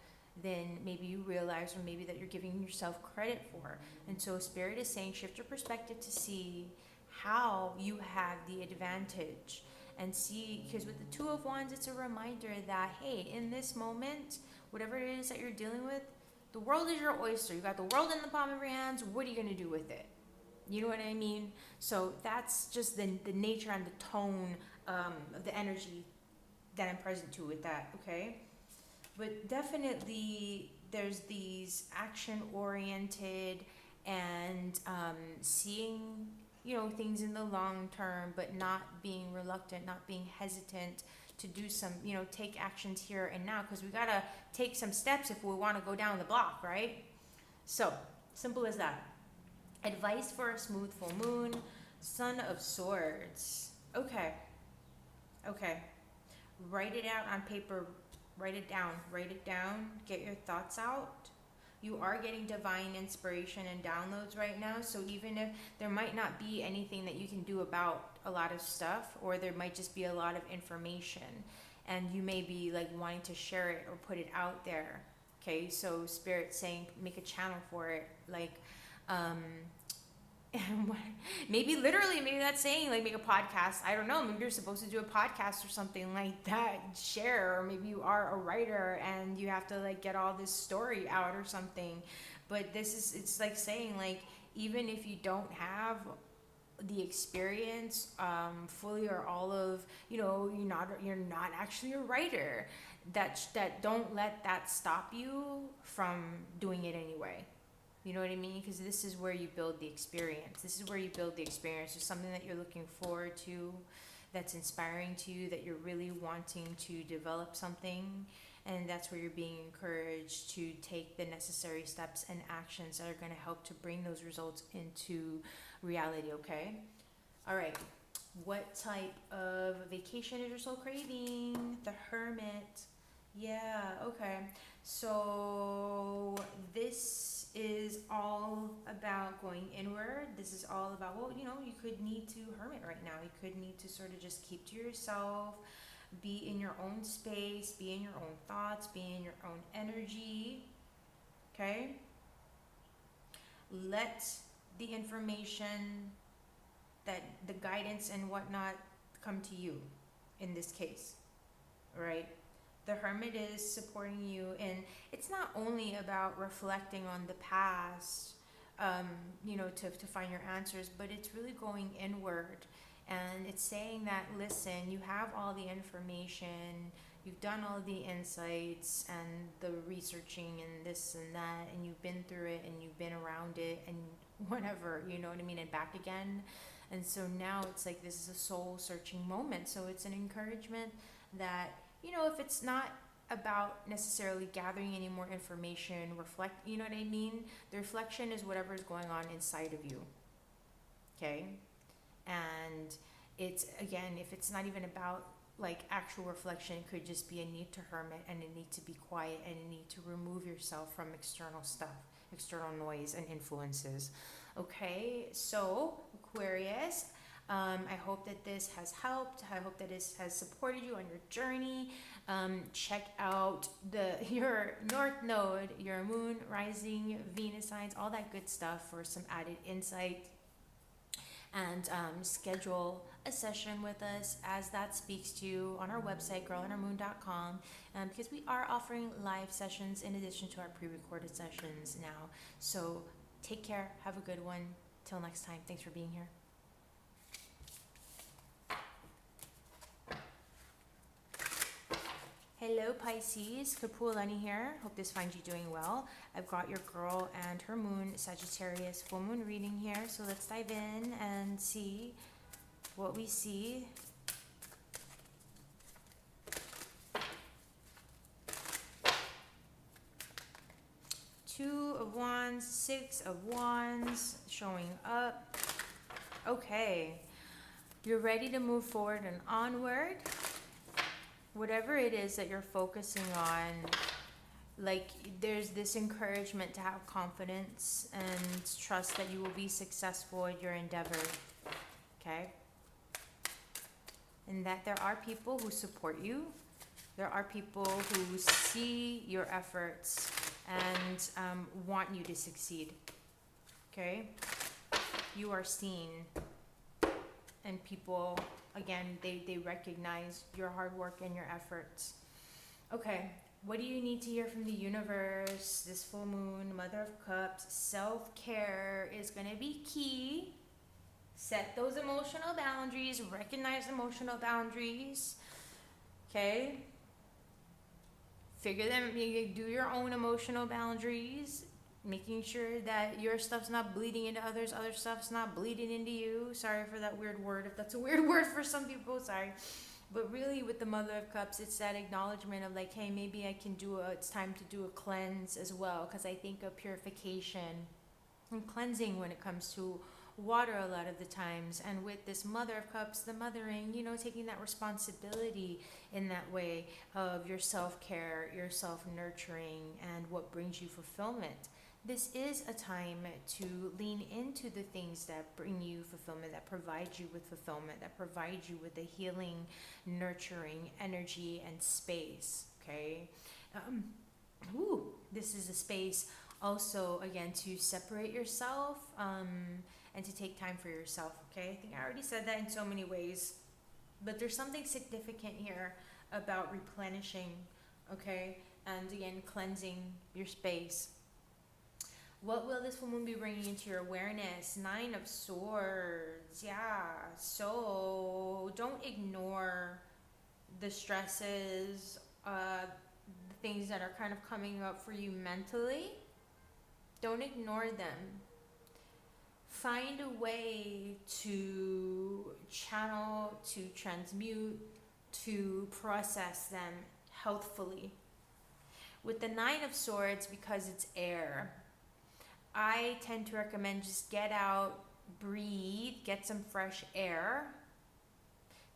than maybe you realize, or maybe that you're giving yourself credit for. And so Spirit is saying, shift your perspective to see how you have the advantage. And see, because with the Two of Wands, it's a reminder that, hey, in this moment, whatever it is that you're dealing with, the world is your oyster. You got the world in the palm of your hands. What are you going to do with it? You know what I mean? So that's just the nature and the tone of the energy that I'm present to with that, okay? But definitely there's these action-oriented and seeing, things in the long term, but not being reluctant, not being hesitant to do some, take actions here and now, because we got to take some steps if we want to go down the block, right? So, simple as that. Advice for a smooth full moon, Son of Swords. Okay. Write it out on paper. Write it down. Get your thoughts out. You are getting divine inspiration and downloads right now. So even if there might not be anything that you can do about a lot of stuff, or there might just be a lot of information, and you may be like wanting to share it or put it out there. Okay, so Spirit's saying make a channel for it. Like, maybe that's saying like make a podcast. I don't know, maybe you're supposed to do a podcast or something like that, share, or maybe you are a writer and you have to like get all this story out or something. But it's like saying, like, even if you don't have the experience fully, or all of, you're not actually a writer, that don't let that stop you from doing it anyway. You know what I mean? Because this is where you build the experience. There's something that you're looking forward to, that's inspiring to you, that you're really wanting to develop something. And that's where you're being encouraged to take the necessary steps and actions that are going to help to bring those results into reality, okay? All right. What type of vacation is your soul craving? The Hermit. Yeah, okay. So this is all about going inward. This is all about, you could need to hermit right now. You could need to sort of just keep to yourself, be in your own space, be in your own thoughts, be in your own energy, okay? Let the information, that the guidance and whatnot, come to you in this case, right? The Hermit is supporting you, and it's not only about reflecting on the past, to find your answers, but it's really going inward. And it's saying that, listen, you have all the information, you've done all the insights and the researching and this and that, and you've been through it and you've been around it and whatever, you know what I mean, and back again. And so now it's like this is a soul searching moment. So it's an encouragement that, if it's not about necessarily gathering any more information, reflect, you know what I mean? The reflection is whatever is going on inside of you, okay? And it's, again, if it's not even about like actual reflection, it could just be a need to hermit and a need to be quiet and a need to remove yourself from external stuff, external noise and influences. Okay, so Aquarius, I hope that this has helped. I hope that this has supported you on your journey. Check out your North Node, your Moon, Rising, Venus signs, all that good stuff for some added insight. And schedule a session with us as that speaks to you on our website, girlandourmoon.com, because we are offering live sessions in addition to our pre-recorded sessions now. So take care. Have a good one. Till next time. Thanks for being here. Hey. Hello Pisces, Kapualani here. Hope this finds you doing well. I've got your girl and her moon, Sagittarius, full moon reading here. So let's dive in and see what we see. Two of Wands, Six of Wands showing up. Okay, you're ready to move forward and onward. Whatever it is that you're focusing on, like there's this encouragement to have confidence and trust that you will be successful in your endeavor, okay? And that there are people who support you. There are people who see your efforts and want you to succeed, okay? You are seen, and people, again, they recognize your hard work and your efforts. Okay, what do you need to hear from the universe? This full moon, Mother of Cups, self-care is going to be key. Set those emotional boundaries, recognize emotional boundaries, okay? Figure them, you do your own emotional boundaries, making sure that your stuff's not bleeding into others, other stuff's not bleeding into you. Sorry for that weird word, if that's a weird word for some people, sorry. But really with the Mother of Cups, it's that acknowledgement of like, hey, maybe I can it's time to do a cleanse as well, because I think of purification and cleansing when it comes to water a lot of the times. And with this Mother of Cups, the mothering, you know, taking that responsibility in that way of your self-care, your self-nurturing, and what brings you fulfillment. This is a time to lean into the things that bring you fulfillment, that provide you with fulfillment, that provide you with a healing, nurturing energy and space, okay? This is a space also, again, to separate yourself and to take time for yourself, okay? I think I already said that in so many ways, but there's something significant here about replenishing, okay? And again, cleansing your space. What will this full moon be bringing into your awareness? Nine of Swords, yeah. So don't ignore the stresses, the things that are kind of coming up for you mentally. Don't ignore them. Find a way to channel, to transmute, to process them healthfully. With the Nine of Swords, because it's air, I tend to recommend just get out, breathe, get some fresh air.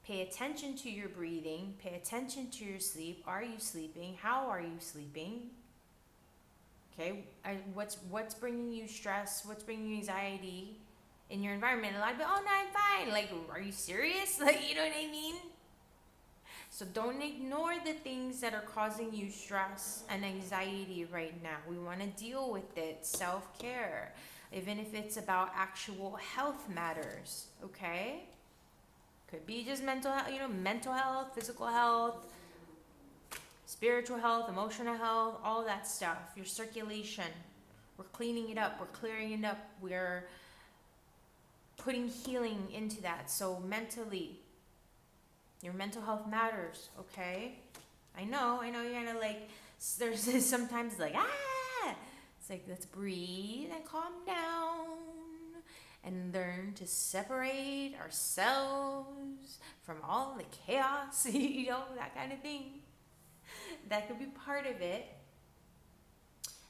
Pay attention to your breathing. Pay attention to your sleep. Are you sleeping? How are you sleeping? Okay, what's bringing you stress? What's bringing you anxiety in your environment? A lot of people, oh no, I'm fine. Like, are you serious? Like, you know what I mean? So don't ignore the things that are causing you stress and anxiety right now. We want to deal with it. Self-care, even if it's about actual health matters, okay? Could be just mental health, mental health, physical health, spiritual health, emotional health, all that stuff. Your circulation, we're cleaning it up, we're clearing it up, we're putting healing into that. So mentally, your mental health matters, okay? I know you're gonna like, there's sometimes like, it's like, let's breathe and calm down and learn to separate ourselves from all the chaos, that kind of thing. That could be part of it.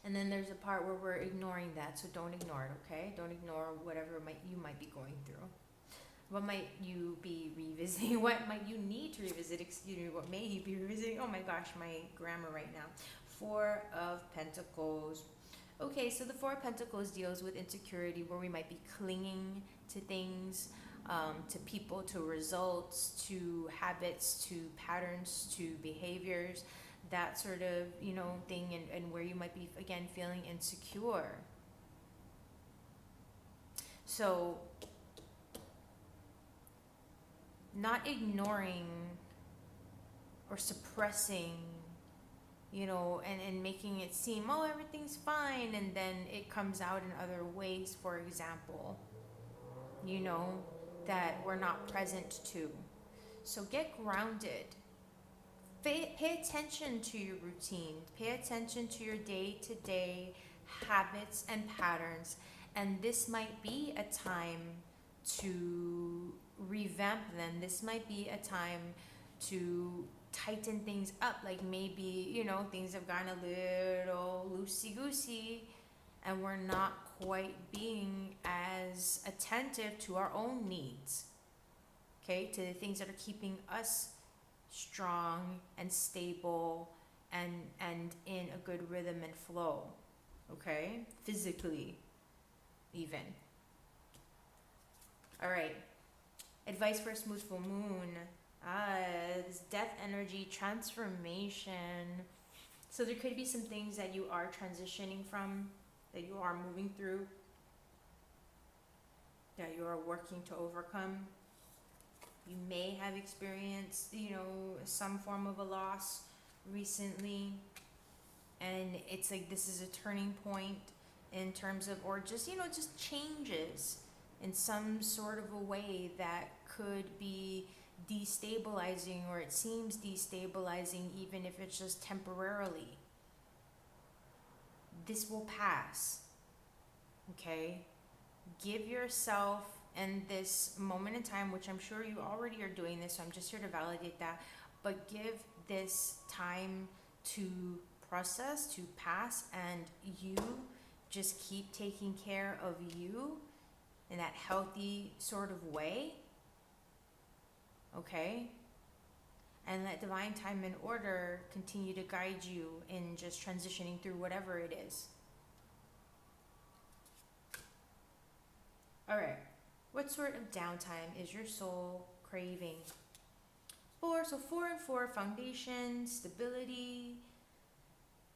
And then there's a part where we're ignoring that, so don't ignore it, okay? Don't ignore whatever you might be going through. What might you be revisiting? What might you need to revisit? Excuse me, what may you be revisiting? Oh my gosh, my grammar right now. Four of Pentacles. Okay, so the Four of Pentacles deals with insecurity, where we might be clinging to things, to people, to results, to habits, to patterns, to behaviors, that sort of, thing, and where you might be, again, feeling insecure. So not ignoring or suppressing, and making it seem, oh, everything's fine, and then it comes out in other ways, for example, that we're not present to. So get grounded. pay attention to your routine. Pay attention to your day-to-day habits and patterns. And this might be a time to revamp them. This might be a time to tighten things up. Like maybe, you know, things have gotten a little loosey-goosey and we're not quite being as attentive to our own needs. Okay, to the things that are keeping us strong and stable and in a good rhythm and flow. Okay, physically even. All right, advice for a smooth full moon. This death energy, transformation. So there could be some things that you are transitioning from, that you are moving through, that you are working to overcome. You may have experienced, you know, some form of a loss recently, and it's like this is a turning point in terms of, or just, you know, just changes in some sort of a way that could be destabilizing, or it seems destabilizing even if it's just temporarily. This will pass, okay? Give yourself, in this moment in time, which I'm sure you already are doing this, so I'm just here to validate that, but give this time to process, to pass, and you just keep taking care of you in that healthy sort of way, okay? And let divine time and order continue to guide you in just transitioning through whatever it is. All right. What sort of downtime is your soul craving? 4, so 4 and 4, foundation, stability,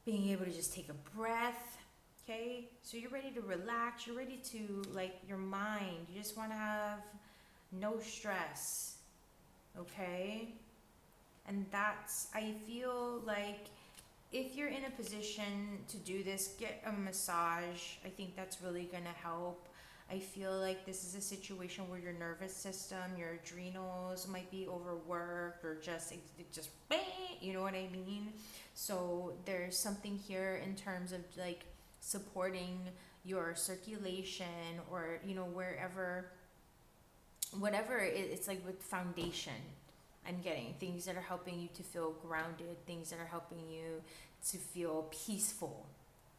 being able to just take a breath, okay? So you're ready to relax, you're ready to, like, your mind, you just want to have no stress, okay? And that's, I feel like if you're in a position to do this, get a massage. I think that's really going to help. I feel like this is a situation where your nervous system, your adrenals might be overworked, or just you know what I mean? So there's something here in terms of like supporting your circulation, or, you know, whatever it's like with foundation. I'm getting things that are helping you to feel grounded, things that are helping you to feel peaceful,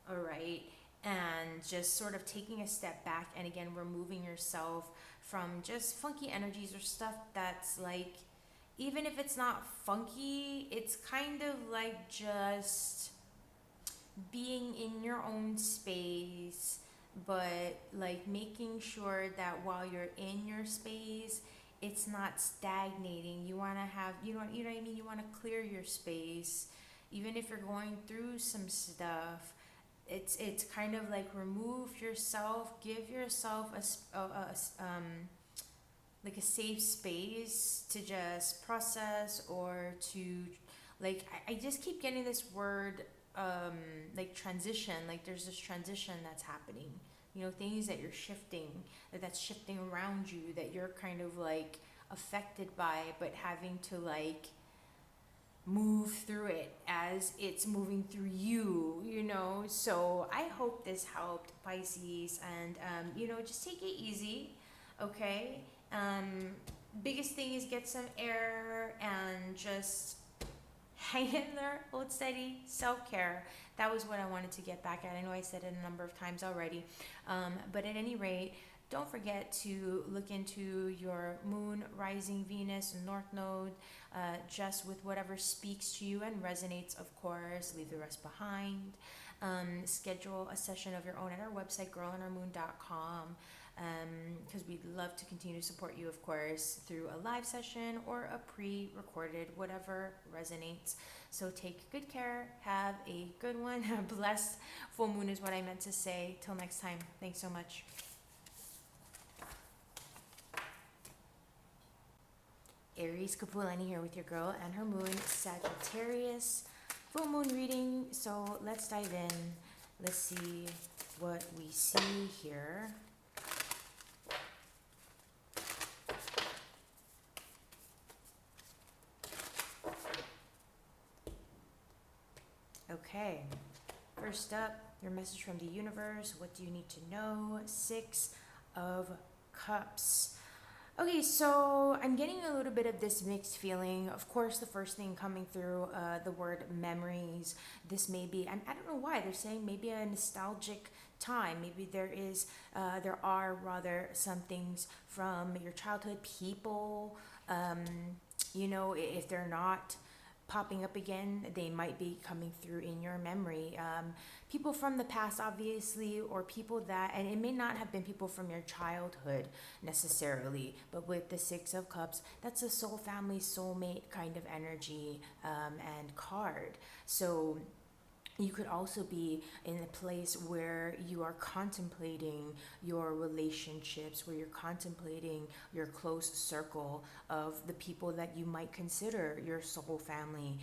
all right? And just sort of taking a step back and again removing yourself from just funky energies or stuff that's like, even if it's not funky, it's kind of like just being in your own space, but like making sure that while you're in your space, it's not stagnating. You want to have, you know what I mean? You want to clear your space, even if you're going through some stuff. It's kind of like remove yourself, give yourself like a safe space to just process, or to like, I just keep getting this word like transition, like there's this transition that's happening, you know, things that you're shifting, that's shifting around you, that you're kind of like affected by, but having to like move through it as it's moving through you, you know. So I hope this helped, Pisces, and you know, just take it easy, okay? Biggest thing is get some air and just hang in there, hold steady, self-care. That was what I wanted to get back at. I know I said it a number of times already, but at any rate, don't forget to look into your moon, rising, Venus, and north node, just with whatever speaks to you and resonates, of course. Leave the rest behind. Schedule a session of your own at our website, girlandourmoon.com, because we'd love to continue to support you, of course, through a live session or a pre-recorded, whatever resonates. So take good care. Have a good one. A blessed full moon is what I meant to say. Till next time. Thanks so much. Aries, Kapualani here with your girl and her moon, Sagittarius. Full moon reading. So let's dive in. Let's see what we see here. Okay, first up, your message from the universe. What do you need to know? Six of Cups. Okay, so I'm getting a little bit of this mixed feeling. Of course, the first thing coming through, the word memories. This may be, I don't know why they're saying maybe a nostalgic time. Maybe there are rather some things from your childhood, people. If they're not popping up again, they might be coming through in your memory. People from the past, obviously, or people that, and it may not have been people from your childhood necessarily, but with the Six of Cups, that's a soul family, soulmate kind of energy and card. So you could also be in a place where you are contemplating your relationships, where you're contemplating your close circle of the people that you might consider your soul family,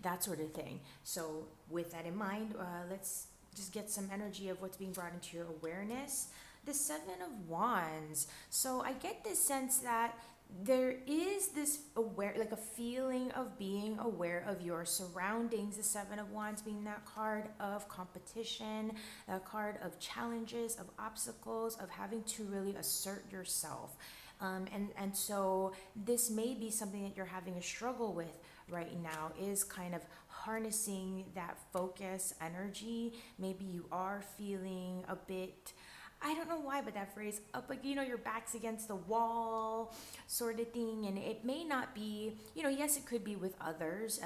that sort of thing. So with that in mind, let's just get some energy of what's being brought into your awareness. The Seven of Wands. So I get this sense that there is this like a feeling of being aware of your surroundings. The Seven of Wands being that card of competition, that card of challenges, of obstacles, of having to really assert yourself. And so this may be something that you're having a struggle with right now, is kind of harnessing that focus energy. Maybe you are feeling a bit, I don't know why, but that phrase, up, like, your back's against the wall sort of thing. And it may not be, yes, it could be with others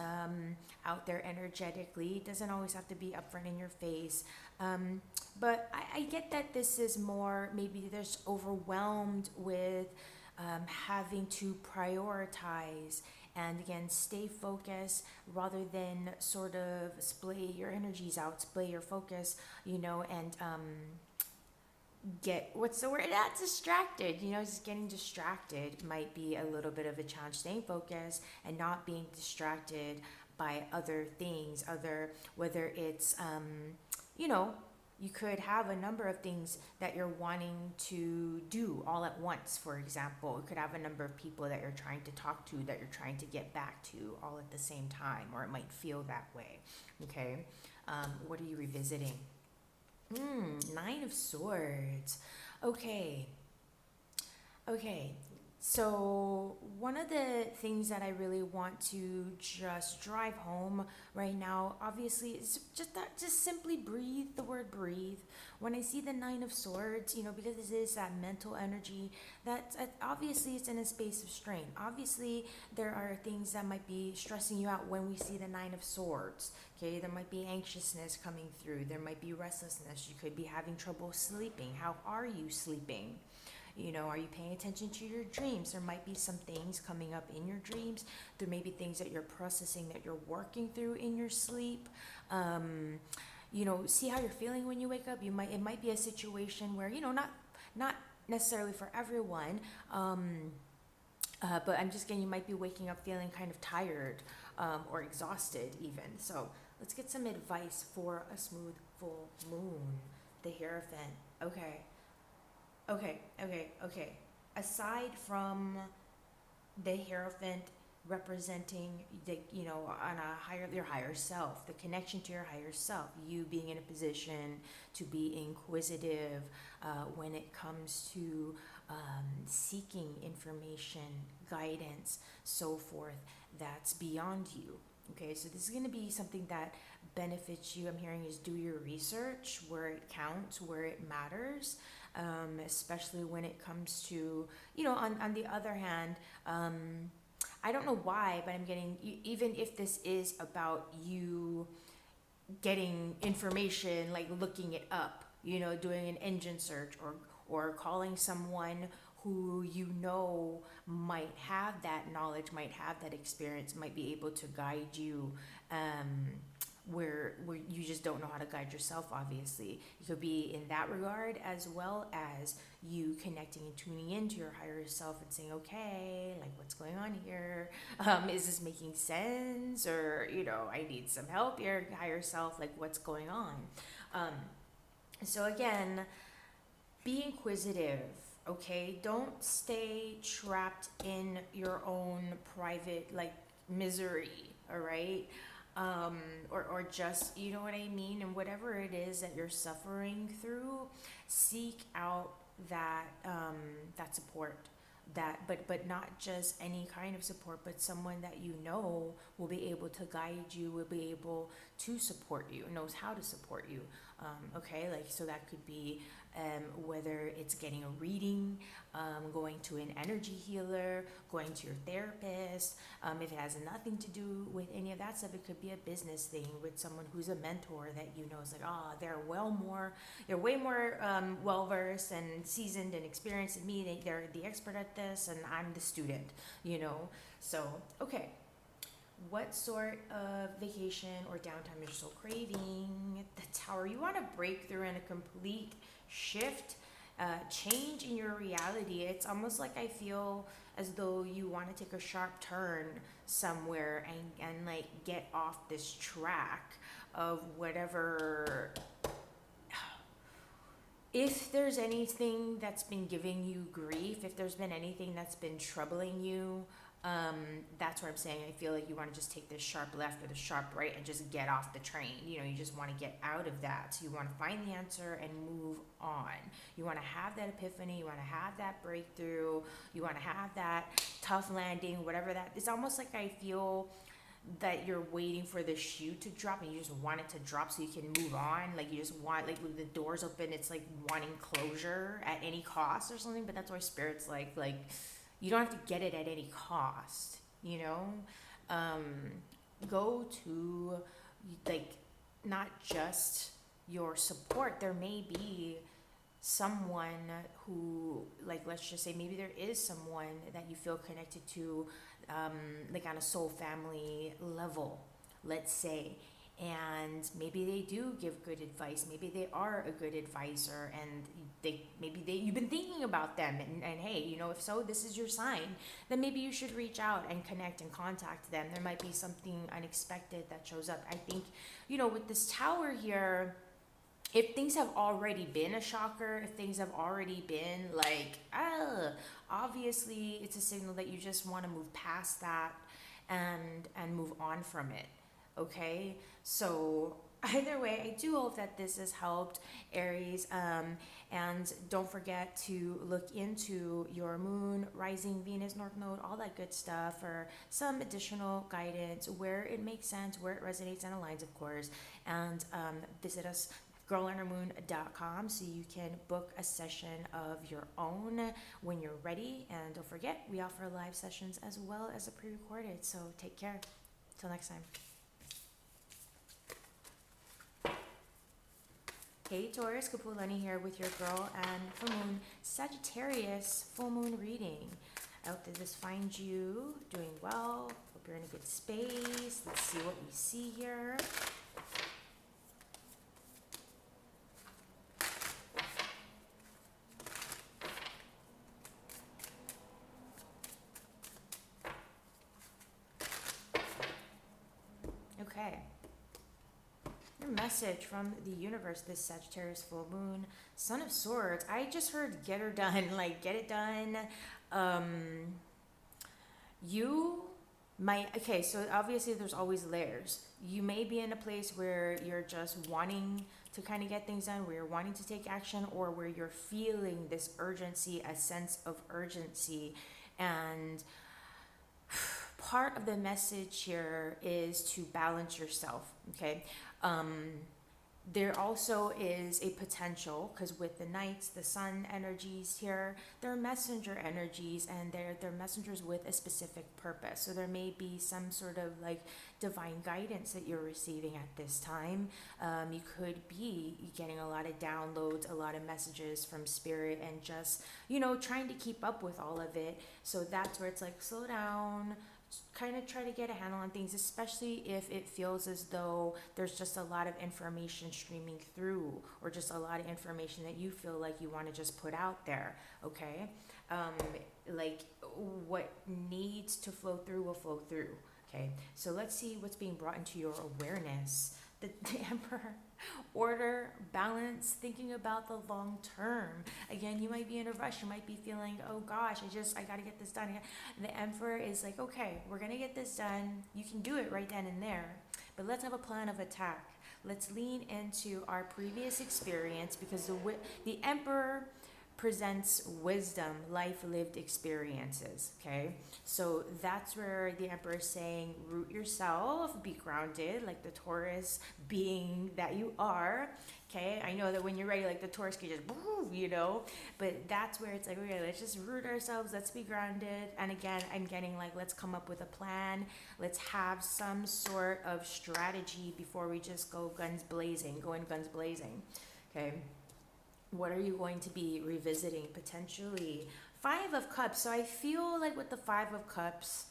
out there energetically. It doesn't always have to be upfront in your face. But I get that this is more, maybe they're just overwhelmed with having to prioritize and again stay focused rather than sort of splay your energies out, splay your focus, and get, what's the word, that distracted, just getting distracted might be a little bit of a challenge. Staying focused and not being distracted by other things, whether it's you could have a number of things that you're wanting to do all at once. For example, you could have a number of people that you're trying to talk to, that you're trying to get back to all at the same time, or it might feel that way. Okay, what are you revisiting? Nine of Swords. Okay. So one of the things that I really want to just drive home right now, obviously, is just simply breathe. The word breathe. When I see the Nine of Swords, because this is that mental energy, that obviously it's in a space of strain. Obviously, there are things that might be stressing you out when we see the Nine of Swords. Okay, there might be anxiousness coming through. There might be restlessness. You could be having trouble sleeping. How are you sleeping? Are you paying attention to your dreams? There might be some things coming up in your dreams. There may be things that you're processing, that you're working through in your sleep. See how you're feeling when you wake up. It might be a situation where, not necessarily for everyone, but I'm just getting, you might be waking up feeling kind of tired or exhausted even. So let's get some advice for a smooth full moon. The Hierophant. Okay. Aside from the Hierophant representing your higher self, the connection to your higher self, you being in a position to be inquisitive when it comes to seeking information, guidance, so forth, that's beyond you. Okay, so this is going to be something that benefits you. I'm hearing is do your research where it counts, where it matters. Especially when it comes to, on the other hand, I don't know why, but I'm getting, even if this is about you getting information, like looking it up, doing an engine search or calling someone who might have that knowledge, might have that experience, might be able to guide you where you just don't know how to guide yourself. Obviously, it could be in that regard, as well as you connecting and tuning into your higher self and saying, okay, like, what's going on here? Is this making sense? Or I need some help here, higher self, like, what's going on? So again, be inquisitive. Okay, don't stay trapped in your own private, like, misery. All right. or just, you know what I mean? And whatever it is that you're suffering through, seek out that support. But not just any kind of support, but someone that you know will be able to guide you, will be able to support you, knows how to support you. Okay, like, so that could be whether it's getting a reading, going to an energy healer, going to your therapist. If it has nothing to do with any of that stuff, it could be a business thing with someone who's a mentor that you know is like, they're way more well versed and seasoned and experienced than me. They're the expert at this, and I'm the student, you know. So, okay. What sort of vacation or downtime you're still craving? The Tower. You want a breakthrough and a complete shift, change in your reality. It's almost like I feel as though you want to take a sharp turn somewhere and like get off this track of whatever. If there's anything that's been giving you grief, if there's been anything that's been troubling you, that's where I'm saying I feel like you want to just take this sharp left or the sharp right and just get off the train. You know, you just want to get out of that. So you want to find the answer and move on. You want to have that epiphany. You want to have that breakthrough. You want to have that tough landing, whatever that. It's almost like I feel that you're waiting for the shoe to drop and you just want it to drop so you can move on. Like you just want, like with the doors open, it's like wanting closure at any cost or something. But that's why Spirit's like you don't have to get it at any cost, you know. Go to, like, not just your support. There may be someone who, like, let's just say maybe there is someone that you feel connected to, like on a soul family level, let's say, and maybe they do give good advice. Maybe they are a good advisor, and you've been thinking about them, and hey, you know, if so, this is your sign. Then maybe you should reach out and connect and contact them. There might be something unexpected that shows up. I think, you know, with this Tower here, if things have already been a shocker, if things have already been like, obviously it's a signal that you just want to move past that and move on from it. Okay, so either way, I do hope that this has helped, Aries. And don't forget to look into your moon, rising, Venus, North Node, all that good stuff for some additional guidance where it makes sense, where it resonates and aligns, of course. And visit us, girlonhermoon.com, so you can book a session of your own when you're ready. And don't forget, we offer live sessions as well as a pre-recorded. So take care. Till next time. Hey Taurus, Kapualani here with your girl and full moon Sagittarius full moon reading. I hope that this finds you doing well. Hope you're in a good space. Let's see what we see here. Okay. Message from the universe, this Sagittarius full moon, Son of Swords. I just heard get her done, like get it done. You might, okay, so obviously there's always layers. You may be in a place where you're just wanting to kind of get things done, where you're wanting to take action, or where you're feeling this urgency, a sense of urgency. And part of the message here is to balance yourself, okay? There also is a potential, because with the Knights, the Sun energies here, they're messenger energies, and they're messengers with a specific purpose. So there may be some sort of like divine guidance that you're receiving at this time. You could be getting a lot of downloads, a lot of messages from Spirit, and just, you know, trying to keep up with all of it. So that's where it's like, slow down, kind of try to get a handle on things, especially if it feels as though there's just a lot of information streaming through, or just a lot of information that you feel like you want to just put out there, okay? Like what needs to flow through will flow through, okay? So let's see what's being brought into your awareness. The Emperor, order, balance, thinking about the long term. Again, you might be in a rush. You might be feeling, oh gosh, I got to get this done. The Emperor is like, okay, we're going to get this done. You can do it right then and there. but let's have a plan of attack. Let's lean into our previous experience, because the Emperor presents wisdom, life lived experiences. Okay, so that's where the Emperor is saying, root yourself, be grounded, like the Taurus being that you are. Okay, I know that when you're ready, like the Taurus can just move, but that's where it's like, okay, let's just root ourselves, let's be grounded. And again, I'm getting like, let's come up with a plan, let's have some sort of strategy before we just go in guns blazing. Okay, what are you going to be revisiting potentially? Five of Cups. So I feel like with the Five of Cups,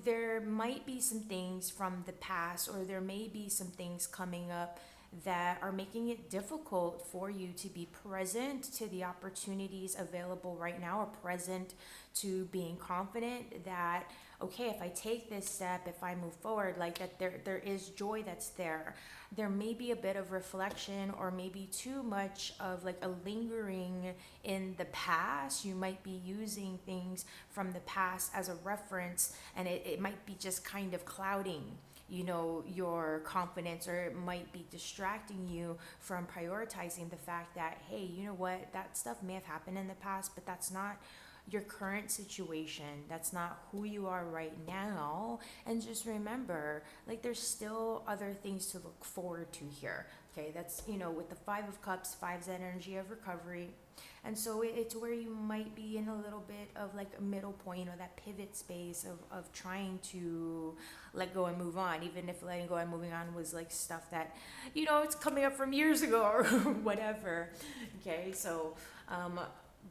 there might be some things from the past, or there may be some things coming up that are making it difficult for you to be present to the opportunities available right now, or present to being confident that, okay, if I take this step, if I move forward, like that, there is joy that's there. There may be a bit of reflection, or maybe too much of like a lingering in the past. You might be using things from the past as a reference, and it might be just kind of clouding your confidence, or it might be distracting you from prioritizing the fact that, hey, you know what, that stuff may have happened in the past, but that's not your current situation. That's not who you are right now. And just remember, like, there's still other things to look forward to here. Okay, that's, with the Five of Cups, Five's energy of recovery. And so it's where you might be in a little bit of like a middle point, or that pivot space of trying to let go and move on, even if letting go and moving on was like stuff that, it's coming up from years ago or whatever. Okay, so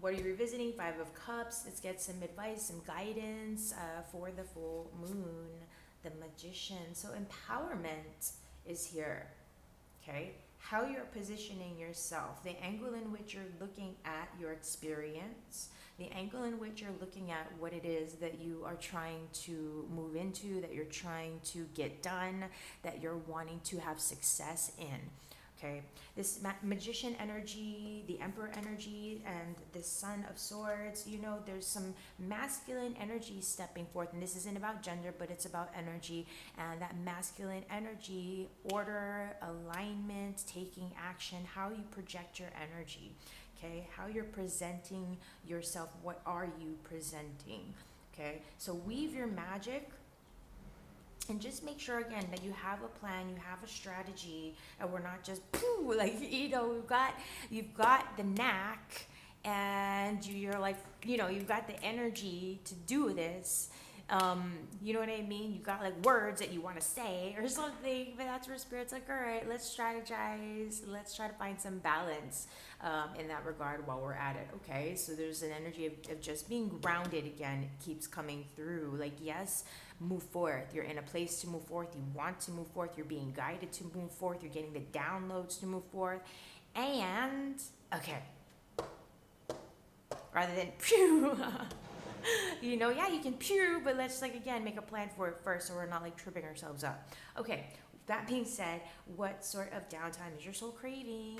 what are you revisiting? Five of Cups. Let's get some advice, some guidance for the full moon. The Magician. So empowerment is here. Okay, how you're positioning yourself, the angle in which you're looking at your experience, the angle in which you're looking at what it is that you are trying to move into, that you're trying to get done, that you're wanting to have success in. Okay, this Magician energy, the Emperor energy, and the Son of Swords, there's some masculine energy stepping forth. And this isn't about gender, but it's about energy. And that masculine energy, order, alignment, taking action, how you project your energy. Okay, how you're presenting yourself. What are you presenting? Okay, so weave your magic. And just make sure, again, that you have a plan, you have a strategy, and we're not just, you've got the knack, and you're like, you've got the energy to do this. You know what I mean? You got like words that you want to say or something, but that's where Spirit's like, all right, let's strategize. Let's try to find some balance in that regard while we're at it. Okay, so there's an energy of just being grounded again. It keeps coming through. Like, yes, move forth. You're in a place to move forth. You want to move forth. You're being guided to move forth. You're getting the downloads to move forth. And, okay, rather than phew, you can pew, but let's again make a plan for it first, so we're not tripping ourselves up. Okay, that being said, what sort of downtime is your soul craving?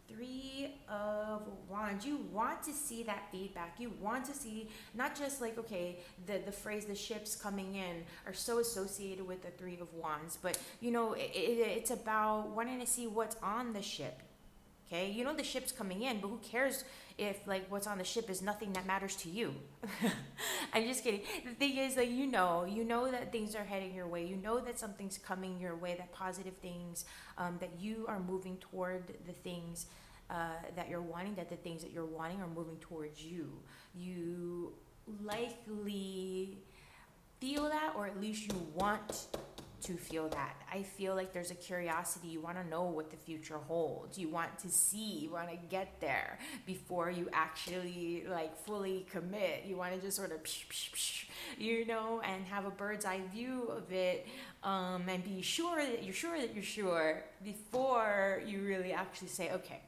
Three of Wands. You want to see that feedback. You want to see not just the phrase "the ships coming in" are so associated with the Three of Wands, but it's about wanting to see what's on the ship. Okay, the ship's coming in, but who cares if what's on the ship is nothing that matters to you? I'm just kidding. The thing is that you know that things are heading your way. You know that something's coming your way, that positive things, that you are moving toward the things that you're wanting, that the things that you're wanting are moving towards you. You likely feel that, or at least you want to feel that. I feel like there's a curiosity. You want to know what the future holds. You want to see, you want to get there before you actually fully commit. You want to just sort of and have a bird's eye view of it, and be sure that you're sure before you really actually say, okay.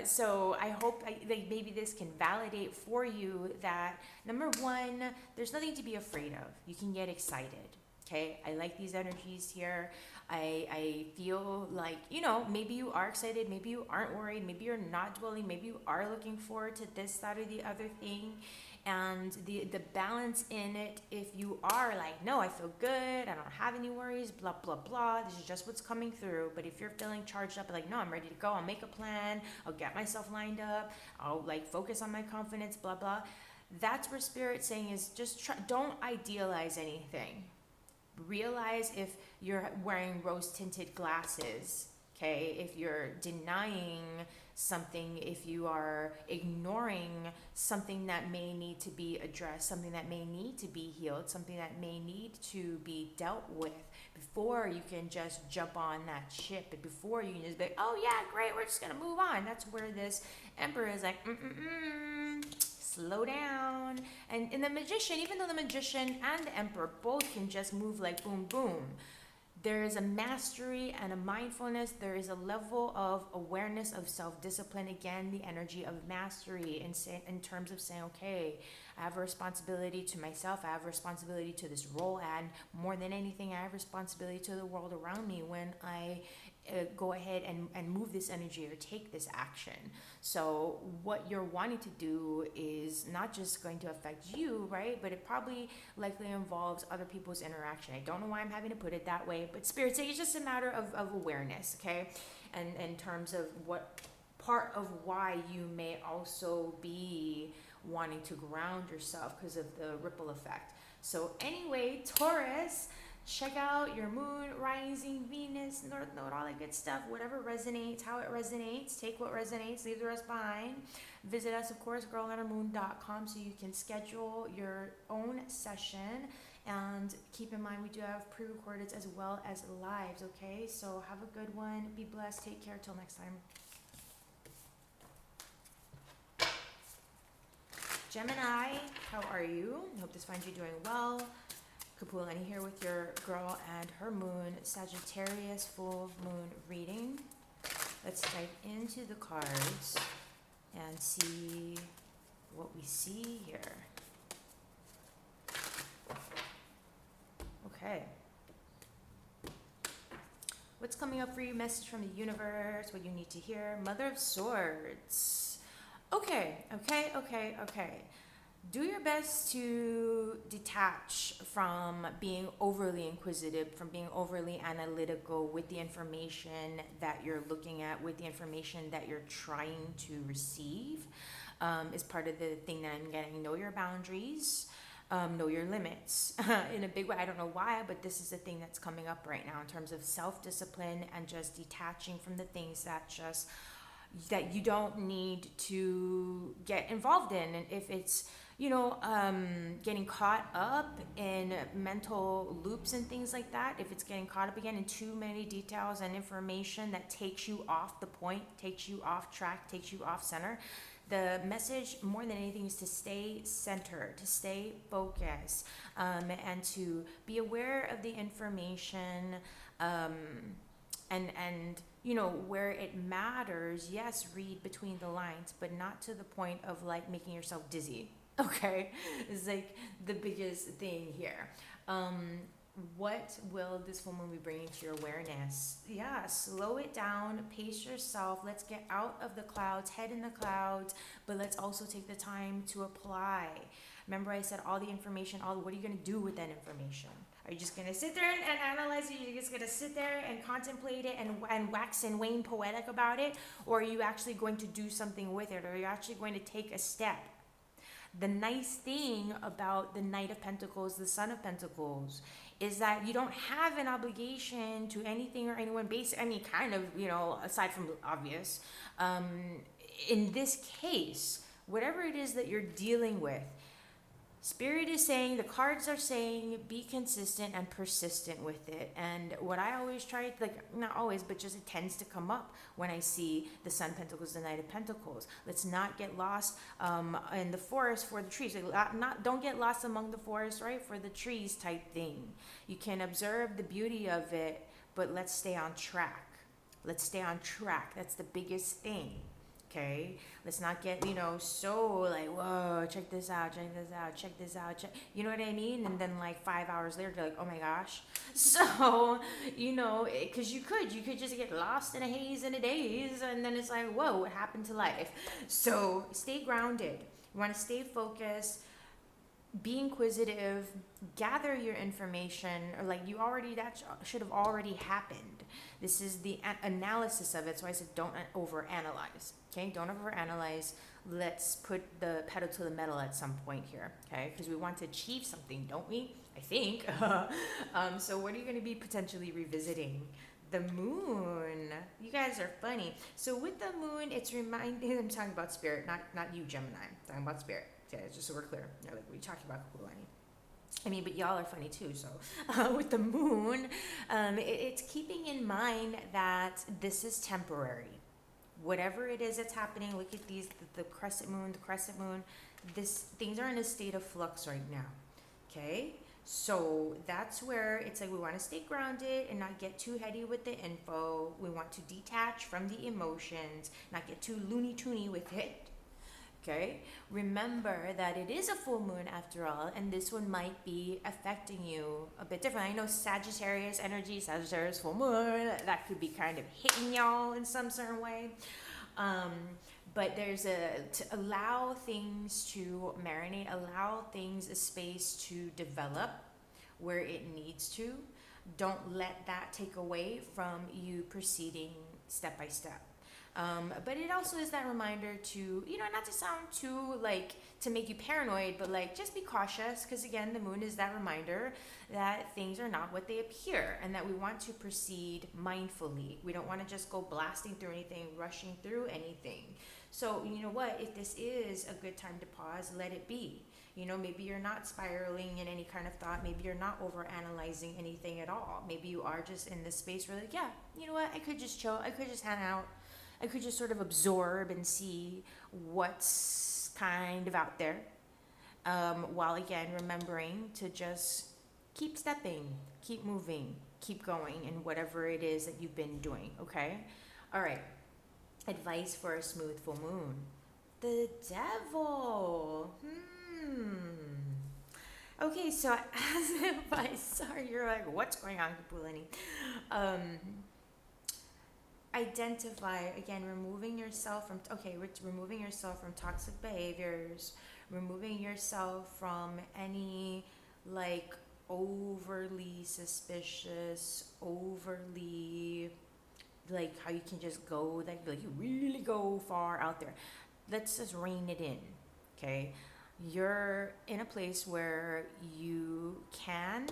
So I hope maybe this can validate for you that, number one, there's nothing to be afraid of. You can get excited. Okay, I like these energies here. I feel like, maybe you are excited, maybe you aren't worried, maybe you're not dwelling, maybe you are looking forward to this, that, or the other thing. And the balance in it, if you are like, no, I feel good, I don't have any worries, blah blah blah, this is just what's coming through. But if you're feeling charged up, like, no, I'm ready to go, I'll make a plan, I'll get myself lined up, I'll like focus on my confidence, blah blah, that's where Spirit's saying is just try, don't idealize anything. Realize if you're wearing rose tinted glasses, okay, if you're denying something, if you are ignoring something that may need to be addressed, something that may need to be healed, something that may need to be dealt with, before you can just jump on that ship, and before you can just be like, oh yeah, great, we're just gonna move on. That's where this Emperor is like, slow down. And the Magician, even though the Magician and the Emperor both can just move like boom boom, there is a mastery and a mindfulness. There is a level of awareness of self-discipline. Again, the energy of mastery in terms of saying, okay, I have a responsibility to myself. I have a responsibility to this role. And more than anything, I have responsibility to the world around me when I go ahead and move this energy or take this action. So what you're wanting to do is not just going to affect you, right? But it probably likely involves other people's interaction. I don't know why I'm having to put it that way, but Spirit say it's just a matter of awareness, okay? And in terms of what part of why you may also be wanting to ground yourself because of the ripple effect. So anyway, Taurus, check out your moon, rising, Venus, North Node, all that good stuff. Whatever resonates, how it resonates. Take what resonates, leave the rest behind. Visit us, of course, girlondermoon.com, so you can schedule your own session. And keep in mind, we do have pre-recorded as well as lives, okay? So have a good one. Be blessed. Take care. Till next time. Gemini, how are you? I hope this finds you doing well. Kapualani here with your girl and her moon, Sagittarius full moon reading. Let's dive into the cards and see what we see here. Okay. What's coming up for you? Message from the universe, what you need to hear. Mother of Swords. Okay. Do your best to detach from being overly inquisitive, from being overly analytical with the information that you're looking at, with the information that you're trying to receive. Is part of the thing that I'm getting. Know your boundaries, know your limits in a big way. I don't know why, but this is the thing that's coming up right now in terms of self-discipline and just detaching from the things that you don't need to get involved in. And if it's getting caught up in mental loops and things like that, if it's getting caught up again in too many details and information that takes you off the point, takes you off track, takes you off center, the message more than anything is to stay centered, to stay focused, and to be aware of the information, and where it matters, yes, read between the lines, but not to the point of like making yourself dizzy. Okay, it's like the biggest thing here. What will this full moon be bringing to your awareness? Yeah, slow it down, pace yourself. Let's get out of the clouds, head in the clouds, but let's also take the time to apply. Remember I said all the information, what are you going to do with that information? Are you just going to sit there and analyze it? You're just going to sit there and contemplate it and wax and wane poetic about it? Or are you actually going to do something with it? Or are you actually going to take a step? The nice thing about the Knight of Pentacles, the Son of Pentacles, is that you don't have an obligation to anything or anyone aside from obvious. In this case, whatever it is that you're dealing with, Spirit is saying, the cards are saying, be consistent and persistent with it. And what I always try, not always, but just it tends to come up when I see the Sun Pentacles, the Knight of Pentacles. Let's not get lost in the forest for the trees. Don't get lost among the forest, right, for the trees type thing. You can observe the beauty of it, but let's stay on track. Let's stay on track. That's the biggest thing. Okay, let's not get, so like, whoa, check this out, you know what I mean? And then like 5 hours later, you're like, oh my gosh. So, because you could just get lost in a haze in a daze, and then it's like, whoa, what happened to life? So stay grounded. You want to stay focused. be inquisitive, gather your information, or like you already, that should have already happened. This is the analysis of it. So I said, don't overanalyze. Okay, don't overanalyze. Let's put the pedal to the metal at some point here. Okay, because we want to achieve something, don't we? I think. So what are you going to be potentially revisiting? The moon. You guys are funny. So with the moon, it's reminding. I'm talking about spirit, not you, Gemini. I'm talking about spirit. Okay, just so we're clear. You're like, what are you talking about, Kapualani? I mean, but y'all are funny too. So with the moon, it's keeping in mind that this is temporary. Whatever it is that's happening, look at these, the crescent moon, things are in a state of flux right now. Okay? So that's where it's like we want to stay grounded and not get too heady with the info. We want to detach from the emotions, not get too loony toony with it. Okay, remember that it is a full moon after all, and this one might be affecting you a bit different. I know Sagittarius energy, Sagittarius full moon, that could be kind of hitting y'all in some certain way. But there's to allow things to marinate, allow things a space to develop where it needs to. Don't let that take away from you proceeding step by step. But it also is that reminder to, not to sound too, to make you paranoid, but, just be cautious, because, again, the moon is that reminder that things are not what they appear, and that we want to proceed mindfully. We don't want to just go blasting through anything, rushing through anything. So, you know what? If this is a good time to pause, let it be. Maybe you're not spiraling in any kind of thought. Maybe you're not overanalyzing anything at all. Maybe you are just in this space where, yeah, you know what? I could just chill. I could just hang out. I could just sort of absorb and see what's kind of out there, while again remembering to just keep stepping, keep moving, keep going in whatever it is that you've been doing, okay? All right, advice for a smooth full moon. The devil. Okay, so as advice, sorry, you're like, what's going on, Kapualani? Identify, again, removing yourself from toxic behaviors, removing yourself from any overly suspicious, overly how you can just go you really go far out there. Let's just rein it in. Okay, you're in a place where you can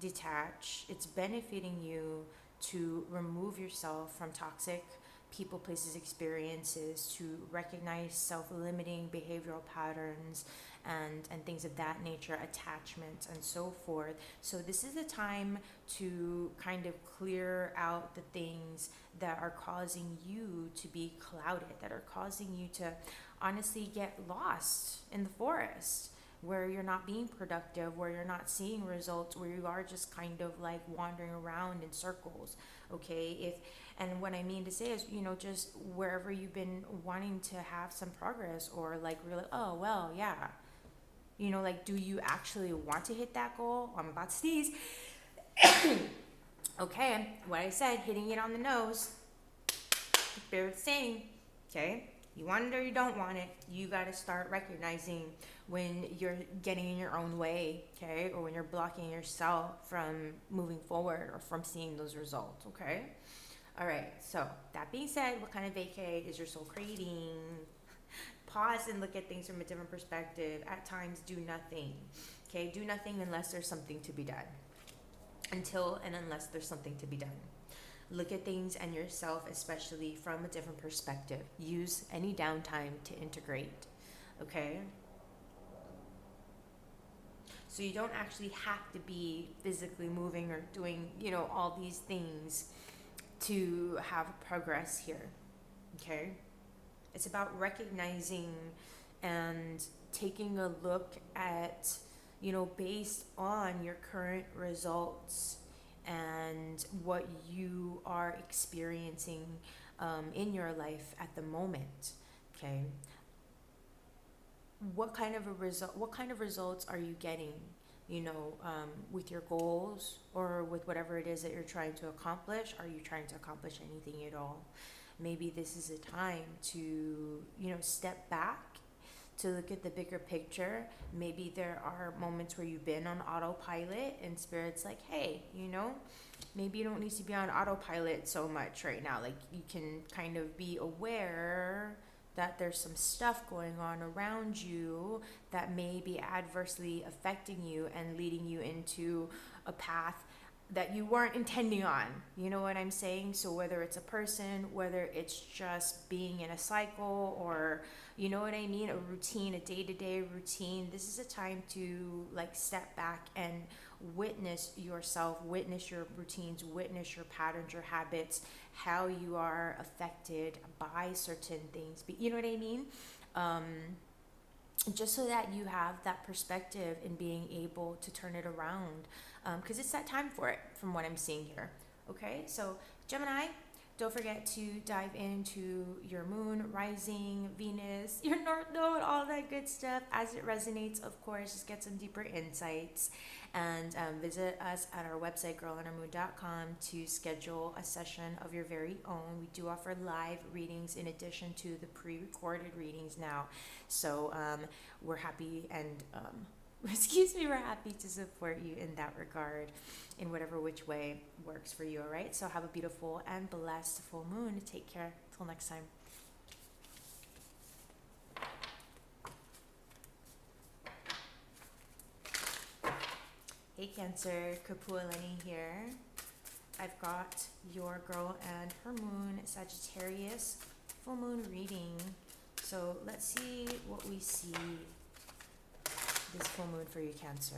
detach. It's benefiting you to remove yourself from toxic people, places, experiences, to recognize self-limiting behavioral patterns and things of that nature, attachments and so forth. So this is the time to kind of clear out the things that are causing you to be clouded, that are causing you to honestly get lost in the forest, where you're not being productive, where you're not seeing results, where you are just kind of wandering around in circles. Okay, and what I mean to say is, just wherever you've been wanting to have some progress, or really, oh well, yeah, do you actually want to hit that goal? I'm about to sneeze. Okay, what I said, hitting it on the nose. Spirit saying, okay, you want it or you don't want it. You got to start recognizing when you're getting in your own way, okay? Or when you're blocking yourself from moving forward or from seeing those results, okay? All right, so that being said, what kind of vacay is your soul creating? Pause and look at things from a different perspective. At times, do nothing, okay? Do nothing unless there's something to be done. Until and unless there's something to be done. Look at things and yourself, especially from a different perspective. Use any downtime to integrate, okay? So you don't actually have to be physically moving or doing, all these things to have progress here, okay? It's about recognizing and taking a look at, based on your current results and what you are experiencing in your life at the moment, okay? What kind of results are you getting, with your goals or with whatever it is that you're trying to accomplish? Are you trying to accomplish anything at all? Maybe this is a time to, step back, to look at the bigger picture. Maybe there are moments where you've been on autopilot and Spirit's like, hey, you know, maybe you don't need to be on autopilot so much right now. Like, you can kind of be aware that there's some stuff going on around you that may be adversely affecting you and leading you into a path that you weren't intending on. You know what I'm saying? So whether it's a person, whether it's just being in a cycle, or, you know what I mean, a routine, a day-to-day routine, this is a time to like step back and witness yourself, witness your routines, witness your patterns, your habits, how you are affected by certain things. But you know what I mean? Just so that you have that perspective in being able to turn it around, because it's that time for it from what I'm seeing here. Okay, so Gemini, don't forget to dive into your moon, rising, Venus, your north node, all that good stuff as it resonates. Of course, just get some deeper insights, and visit us at our website, girlonourmoon.com, to schedule a session of your very own. We do offer live readings in addition to the pre-recorded readings now. So we're happy and we're happy to support you in that regard, in whatever which way works for you. All right, so have a beautiful and blessed full moon. Take care till next time. Hey Cancer, Kapualani here. I've got your girl and her moon, Sagittarius, full moon reading. So let's see what we see this full moon for you, Cancer.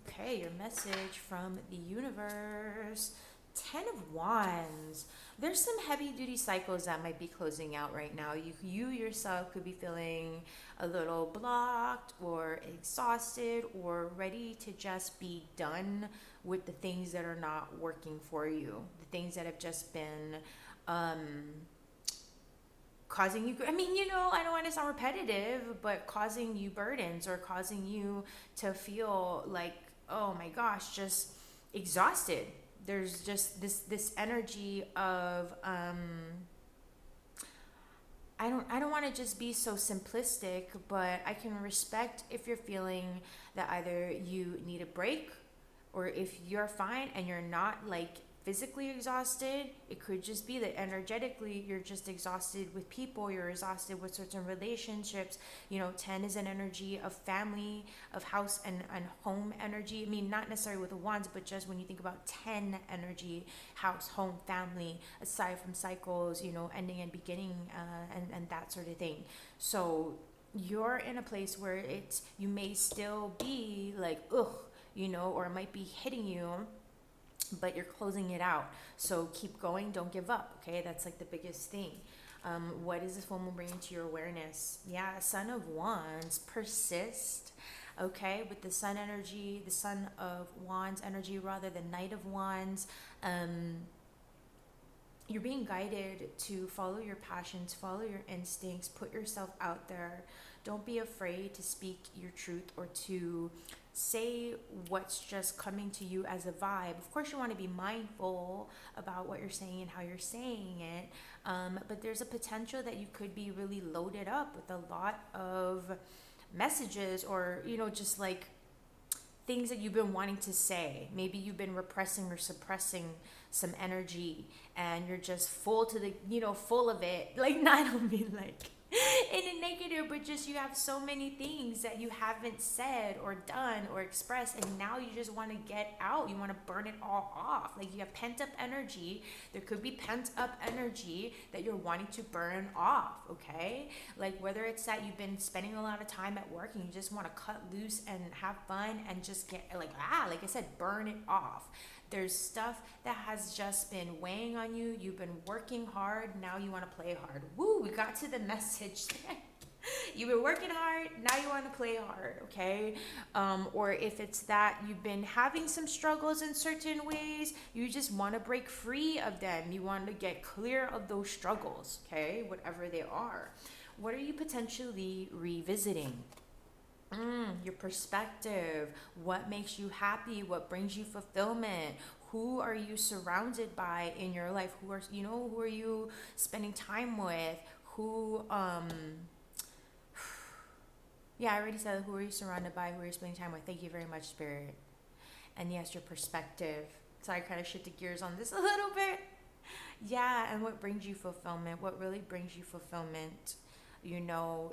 Okay, your message from the universe. 10 of Wands. There's some heavy duty cycles that might be closing out right now. You yourself could be feeling a little blocked or exhausted or ready to just be done with the things that are not working for you. The things that have just been causing you, I mean, you know, I don't want to sound repetitive, but causing you burdens or causing you to feel like, oh my gosh, just exhausted. There's just this energy of I don't want to just be so simplistic, but I can respect if you're feeling that either you need a break, or if you're fine and you're not like physically exhausted. It could just be that energetically you're just exhausted with people, you're exhausted with certain relationships. You know, 10 is an energy of family, of house and home energy. I mean, not necessarily with the wands, but just when you think about 10 energy, house, home, family, aside from cycles, you know, ending and beginning, and that sort of thing. So you're in a place where you may still be like, ugh, you know, or it might be hitting you, but you're closing it out. So keep going, don't give up, okay? That's like the biggest thing. What is this full moon bringing to your awareness? Yeah, Son of Wands, persist, okay? With the Sun energy, the Son of Wands energy, rather than Knight of Wands. You're being guided to follow your passions, follow your instincts, put yourself out there. Don't be afraid to speak your truth or to say what's just coming to you as a vibe. Of course, you want to be mindful about what you're saying and how you're saying it, but there's a potential that you could be really loaded up with a lot of messages, or, you know, just like things that you've been wanting to say. Maybe you've been repressing or suppressing some energy and you're just full to the, you know, full of it. Like, not, I don't mean like in a negative, but just you have so many things that you haven't said or done or expressed, and now you just want to get out. You want to burn it all off. Like, you have pent up energy. There could be pent up energy that you're wanting to burn off, okay? Like, whether it's that you've been spending a lot of time at work and you just want to cut loose and have fun and just get like I said, burn it off. There's stuff that has just been weighing on you. You've been working hard. Now you want to play hard. Woo, we got to the message. You've been working hard. Now you want to play hard, okay? Or if it's that you've been having some struggles in certain ways, you just want to break free of them. You want to get clear of those struggles, okay? Whatever they are. What are you potentially revisiting? Your perspective, what makes you happy, what brings you fulfillment, who are you surrounded by in your life, who are you spending time with, who yeah, I already said who are you surrounded by, who are you spending time with. Thank you very much, Spirit. And yes, your perspective. So I kind of shifted gears on this a little bit. Yeah, and what brings you fulfillment, what really brings you fulfillment.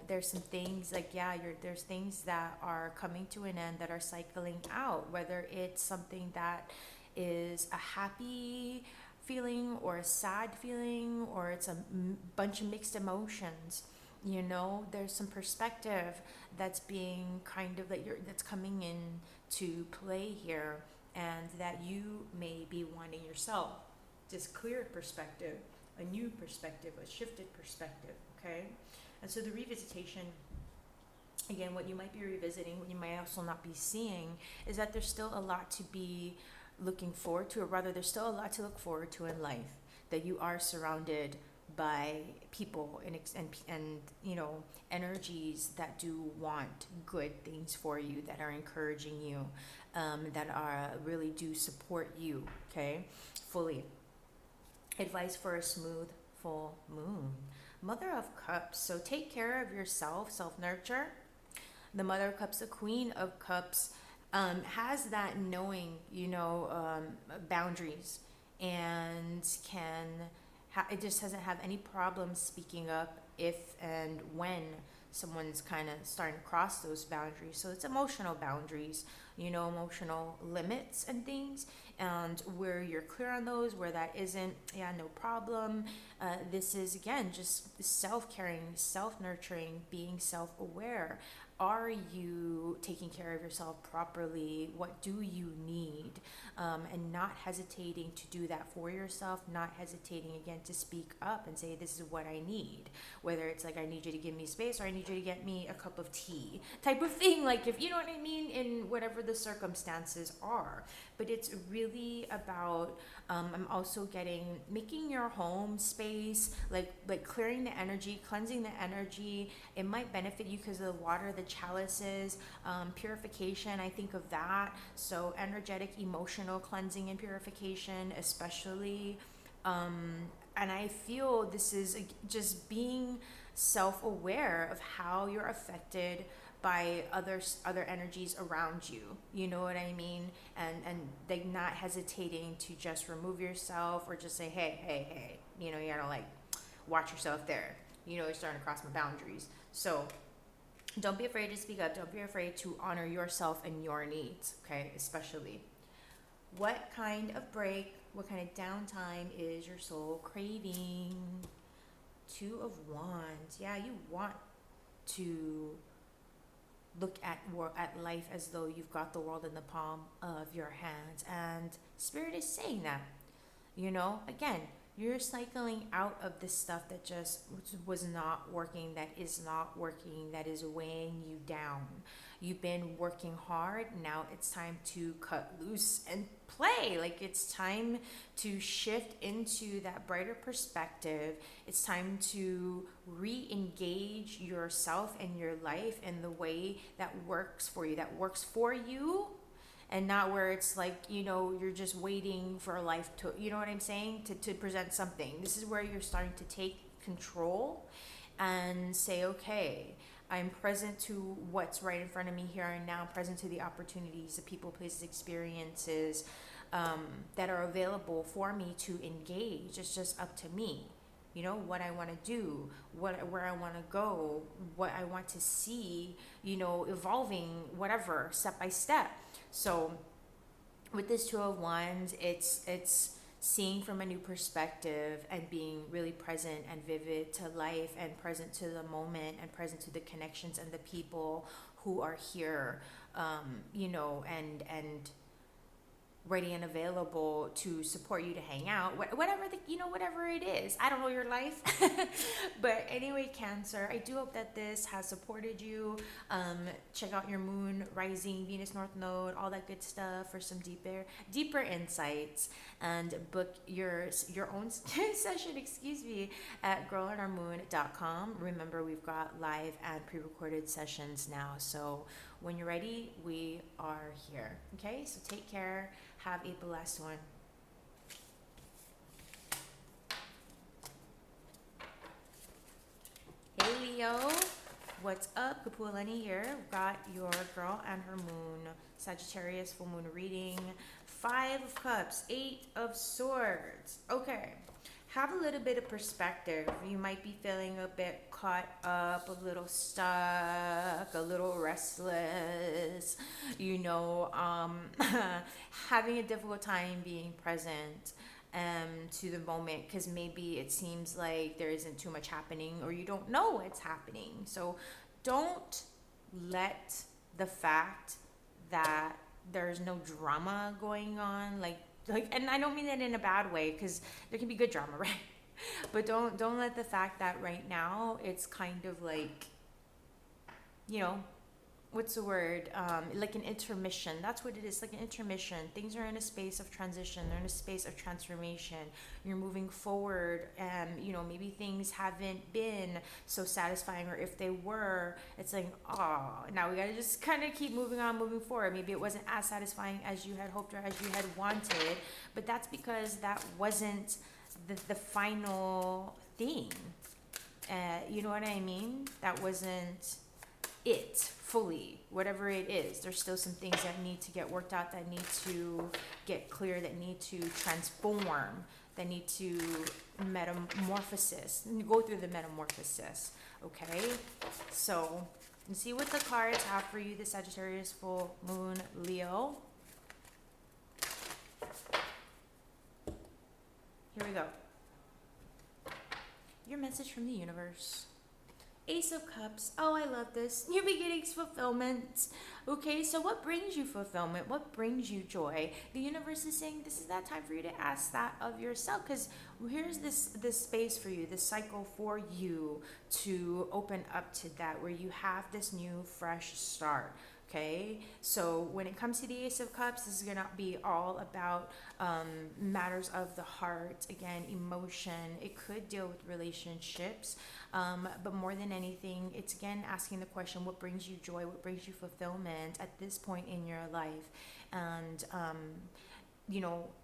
There's some things like, yeah, there's things that are coming to an end that are cycling out, whether it's something that is a happy feeling or a sad feeling, or it's a bunch of mixed emotions. There's some perspective that's being kind of that's coming in to play here, and that you may be wanting yourself. This clear perspective, a new perspective, a shifted perspective, okay? And so the revisitation, again, what you might be revisiting, what you might also not be seeing, is that there's still a lot to be looking forward to, or rather, there's still a lot to look forward to in life. That you are surrounded by people and energies that do want good things for you, that are encouraging you, that are really do support you, okay, fully. Advice for a smooth full moon. Mother of Cups. So take care of yourself, self-nurture. The Mother of Cups, the Queen of Cups, has that knowing, boundaries, and it just doesn't have any problem speaking up if and when someone's kind of starting to cross those boundaries. So it's emotional boundaries, emotional limits and things, and where you're clear on those, where that isn't, yeah, no problem. This is, again, just self-caring, self-nurturing, being self-aware. Are you taking care of yourself properly? What do you need? And not hesitating to do that for yourself, not hesitating, again, to speak up and say, this is what I need. Whether it's like, I need you to give me space, or I need you to get me a cup of tea type of thing. Like, if you know what I mean, in whatever the circumstances are. But it's really about, I'm also making your home space, like clearing the energy, cleansing the energy. It might benefit you because of the water, the chalices, purification. I think of that. So energetic, emotional cleansing and purification, especially. And I feel this is just being self-aware of how you're affected by other energies around you. You know what I mean? And like, not hesitating to just remove yourself, or just say, hey, you gotta like watch yourself there. You're starting to cross my boundaries. So don't be afraid to speak up. Don't be afraid to honor yourself and your needs, okay? Especially. What kind of break, what kind of downtime is your soul craving? Two of Wands. Yeah, you want to look at life as though you've got the world in the palm of your hands. And Spirit is saying that, again, you're cycling out of this stuff that just was not working, that is not working, that is weighing you down. You've been working hard. Now it's time to cut loose and play. Like, it's time to shift into that brighter perspective. It's time to re-engage yourself and your life in the way that works for you, and not where it's like, you're just waiting for life to, you know what I'm saying, to present something. This is where you're starting to take control and say, okay, I'm present to what's right in front of me here and now, present to the opportunities, the people, places, experiences that are available for me to engage. It's just up to me, what I want to do, where I want to go, what I want to see, evolving, whatever, step by step. So with this Two of Wands, it's seeing from a new perspective, and being really present and vivid to life, and present to the moment, and present to the connections and the people who are here, and ready and available to support you, to hang out, whatever whatever it is. I don't know your life. But anyway, Cancer, I do hope that this has supported you. Check out your moon, rising, Venus North Node, all that good stuff for some deeper insights, and book your own session, at girlonourmoon.com. Remember, we've got live and pre-recorded sessions now, so when you're ready, we are here. Okay, so take care. Have a blessed one. Hey Leo, what's up? Kapualani here. Got your girl and her moon, Sagittarius full moon reading. 5 of Cups, 8 of Swords. Okay. Have a little bit of perspective. You might be feeling a bit caught up, a little stuck, a little restless, having a difficult time being present to the moment, because maybe it seems like there isn't too much happening, or you don't know what's happening. So don't let the fact that there's no drama going on, and I don't mean that in a bad way, because there can be good drama, right? But don't let the fact that right now it's kind of like, what's the word? Like an intermission. That's what it is, like an intermission. Things are in a space of transition. They're in a space of transformation. You're moving forward, and maybe things haven't been so satisfying, or if they were, it's like, oh, now we gotta just kind of keep moving on, moving forward. Maybe it wasn't as satisfying as you had hoped or as you had wanted, but that's because that wasn't the final thing. You know what I mean? That wasn't it fully, whatever it is. There's still some things that need to get worked out, that need to get clear, that need to transform, that need to go through the metamorphosis. Okay, so let's see what the cards have for you, the Sagittarius full moon Leo. Here we go. Your message from the universe. Ace of Cups. Oh, I love this. New beginnings, fulfillment. Okay, so what brings you fulfillment? What brings you joy? The universe is saying this is that time for you to ask that of yourself, because here's this space for you, this cycle for you to open up to that, where you have this new, fresh start. Okay, so when it comes to the Ace of Cups, this is going to be all about matters of the heart, again, emotion. It could deal with relationships, but more than anything, it's again asking the question, what brings you joy, what brings you fulfillment at this point in your life? And,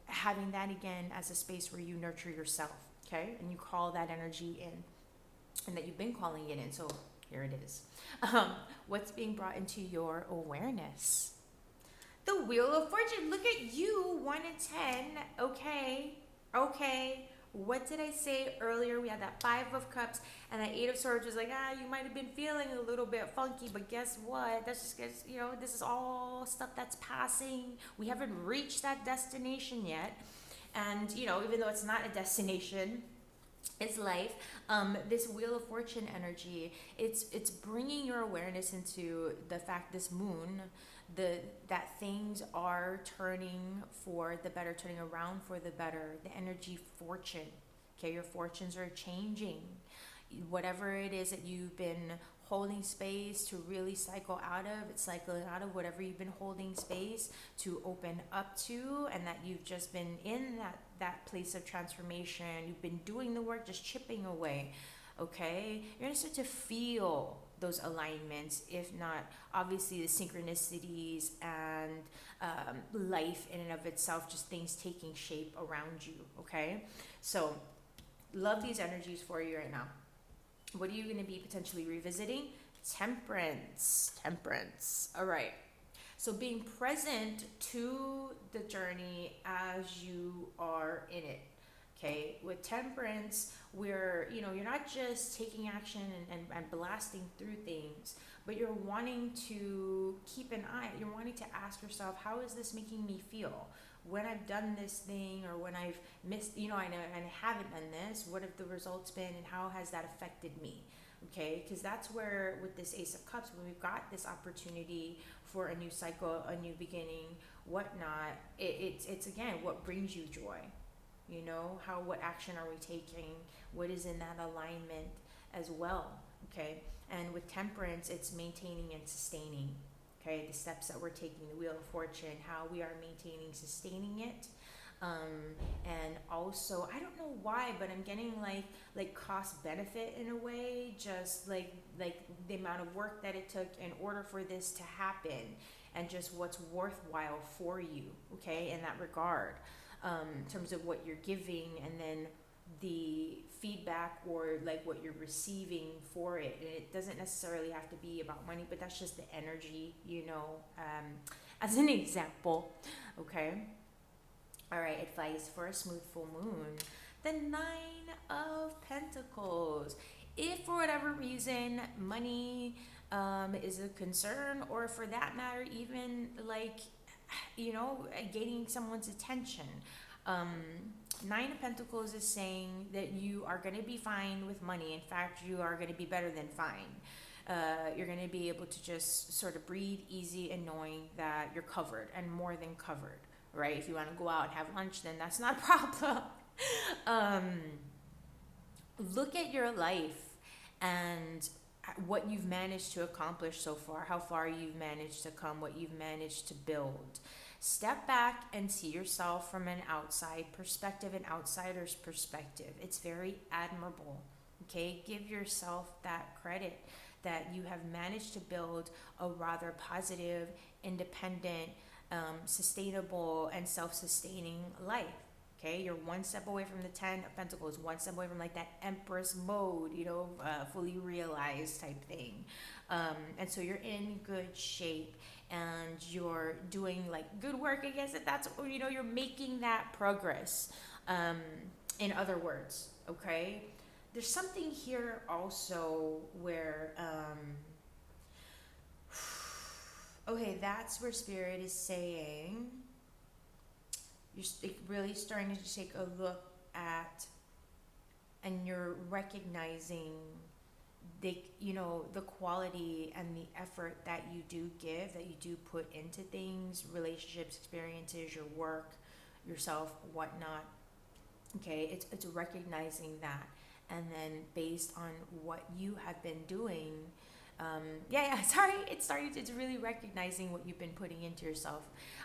having that again as a space where you nurture yourself, okay, and you call that energy in, and that you've been calling it in. So here it is. What's being brought into your awareness? The Wheel of Fortune. Look at you, 1 in 10. Okay. What did I say earlier? We had that 5 of Cups, and that 8 of Swords was like, you might have been feeling a little bit funky, but guess what? That's just because, this is all stuff that's passing. We haven't reached that destination yet. And, even though it's not a destination, it's life. This Wheel of Fortune energy, it's bringing your awareness into the fact, this moon, that things are turning for the better, turning around for the better. The energy fortune. Okay, your fortunes are changing. Whatever it is that you've been holding space to really cycle out of, it's cycling out of whatever you've been holding space to open up to, and that you've just been in that place of transformation. You've been doing the work, just chipping away. Okay, you're gonna start to feel those alignments, if not obviously the synchronicities and life in and of itself, just things taking shape around you. Okay, so love these energies for you right now. What are you going to be potentially revisiting? Temperance. All right. So being present to the journey as you are in it. Okay. With temperance, you're not just taking action and blasting through things, but you're wanting to keep an eye. You're wanting to ask yourself, how is this making me feel? When I've done this thing, or when I've missed, and I haven't done this, what have the results been, and how has that affected me? Okay, because that's where, with this Ace of Cups, when we've got this opportunity for a new cycle, a new beginning, whatnot. It's again, what brings you joy? You know, what action are we taking? What is in that alignment as well? Okay. And with temperance, it's maintaining and sustaining. Okay, the steps that we're taking, the wheel of fortune, how we are maintaining, sustaining it. And also, I don't know why, but I'm getting like cost benefit in a way, just like the amount of work that it took in order for this to happen, and just what's worthwhile for you. Okay, in that regard, in terms of what you're giving, and then the feedback or like what you're receiving for it. And it doesn't necessarily have to be about money, but that's just the energy, you know, as an example. Okay. All right, advice for a smooth full moon. The Nine of Pentacles. If for whatever reason money is a concern, or for that matter, even like, you know, gaining someone's attention. Nine of Pentacles is saying that you are going to be fine with money. In fact, you are going to be better than fine. You're going to be able to just sort of breathe easy and knowing that you're covered, and more than covered, right? If you want to go out and have lunch, then that's not a problem. Look at your life and what you've managed to accomplish so far, how far you've managed to come, what you've managed to build. Step back and see yourself from an outside perspective, an outsider's perspective. It's very admirable. Okay, give yourself that credit that you have managed to build a rather positive, independent, sustainable, and self-sustaining life. Okay, you're one step away from the 10 of Pentacles, one step away from like that Empress mode, you know, fully realized type thing. And so you're in good shape, and you're doing like good work. I guess that's, you know, you're making that progress. In other words, okay? There's something here also where, okay, that's where Spirit is saying you're really starting to take a look at, and you're recognizing the, you know, the quality and the effort that you do give, that you do put into things, relationships, experiences, your work, yourself, whatnot. Okay, it's recognizing that, and then based on what you have been doing, it's really recognizing what you've been putting into yourself.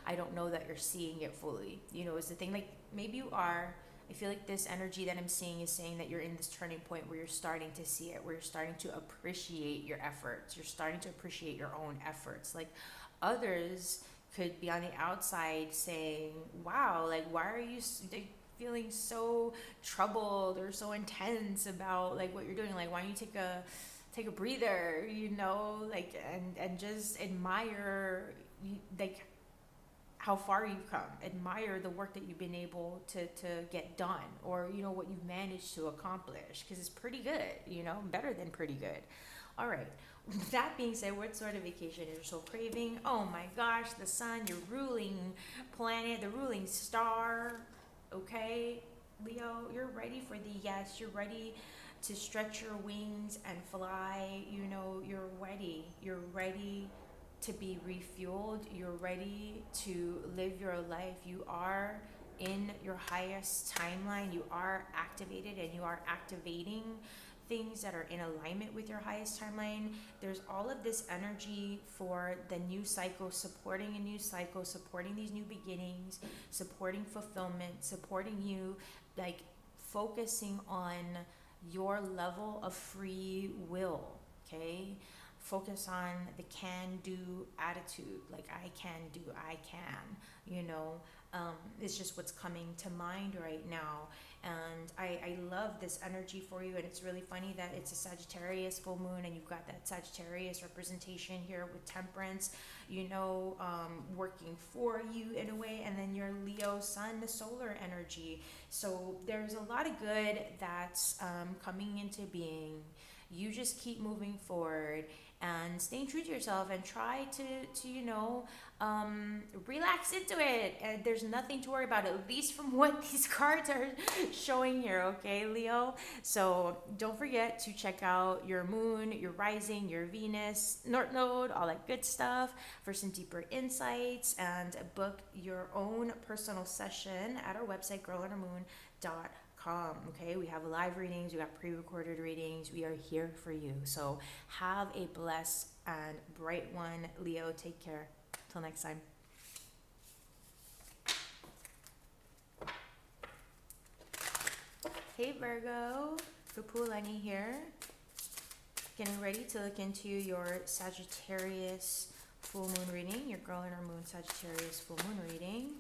I don't know that you're seeing it fully, you know, is the thing. Like, maybe you are. I feel like this energy that I'm seeing is saying that you're in this turning point where you're starting to see it, where you're starting to appreciate your efforts. You're starting to appreciate your own efforts. Like, others could be on the outside saying, wow, like, why are you feeling so troubled or so intense about like what you're doing? Like, why don't you take a breather, you know, like, and just admire like how far you've come, admire the work that you've been able to get done, or, you know, what you've managed to accomplish, because it's pretty good, you know, better than pretty good. All right, with that being said, what sort of vacation is you so craving? Oh my gosh, the sun, your ruling planet, the ruling star. Okay, Leo, you're ready for the yes. You're ready to stretch your wings and fly. You know, you're ready to be refueled. You're ready to live your life. You are in your highest timeline. You are activated, and you are activating things that are in alignment with your highest timeline. There's all of this energy for the new cycle, supporting a new cycle, supporting these new beginnings, supporting fulfillment, supporting you, like focusing on your level of free will. Okay, focus on the can-do attitude. Like, I can do, I can, you know. It's just what's coming to mind right now. And I love this energy for you. And it's really funny that it's a Sagittarius full moon, and you've got that Sagittarius representation here with temperance, you know, working for you in a way. And then your Leo sun, the solar energy. So there's a lot of good that's coming into being. You just keep moving forward, and staying true to yourself, and try to relax into it. And there's nothing to worry about, at least from what these cards are showing here, okay, Leo? So don't forget to check out your moon, your rising, your Venus, North Node, all that good stuff for some deeper insights, and book your own personal session at our website, girlundermoon.com. Okay, we have live readings, we got pre-recorded readings. We are here for you. So have a blessed and bright one, Leo. Take care. Till next time. Hey Virgo, Kapualani here. Getting ready to look into your Sagittarius full moon reading, your girl in her moon Sagittarius full moon reading.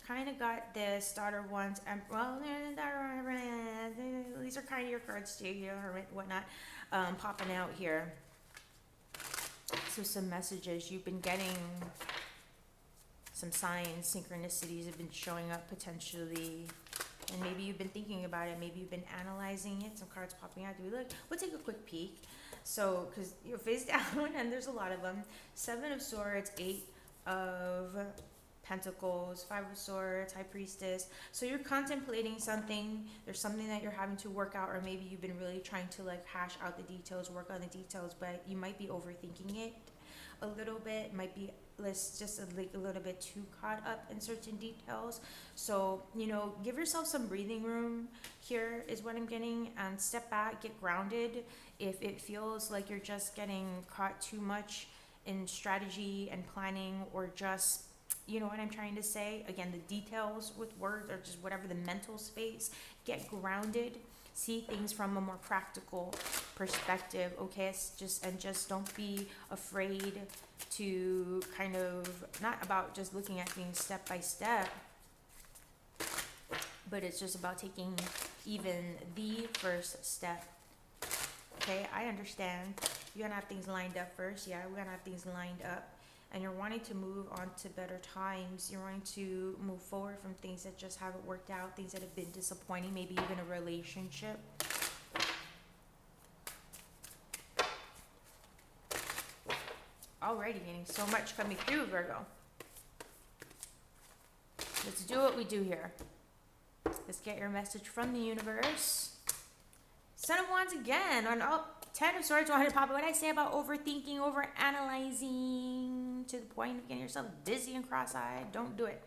Kind of got this daughter ones, well, these are kind of your cards too, you know, hermit, whatnot, popping out here. So some messages you've been getting, some signs, synchronicities have been showing up potentially, and maybe you've been thinking about it, maybe you've been analyzing it. Some cards popping out. Do we look? We'll take a quick peek. So, because you're face down, and there's a lot of them. 7 of Swords, 8 of Pentacles, 5 of Swords, High Priestess. So you're contemplating something. There's something that you're having to work out, or maybe you've been really trying to like hash out the details, work on the details, but you might be overthinking it a little bit. Might be just a little bit too caught up in certain details. So, give yourself some breathing room here is what I'm getting, and step back, get grounded. If it feels like you're just getting caught too much in strategy and planning, or just, you know what I'm trying to say? Again, the details with words, or just whatever the mental space, get grounded. See things from a more practical perspective, okay? Just don't be afraid to kind of, not about just looking at things step by step, but it's just about taking even the first step. Okay, I understand. You're gonna have things lined up first. Yeah, we're gonna have things lined up. And you're wanting to move on to better times. You're wanting to move forward from things that just haven't worked out, things that have been disappointing, maybe even a relationship. Already getting so much coming through, Virgo. Let's do what we do here. Let's get your message from the universe. Son of Wands again on up. 10 of Swords, 100 pop. What I say about overthinking, overanalyzing to the point of getting yourself dizzy and cross-eyed, don't do it.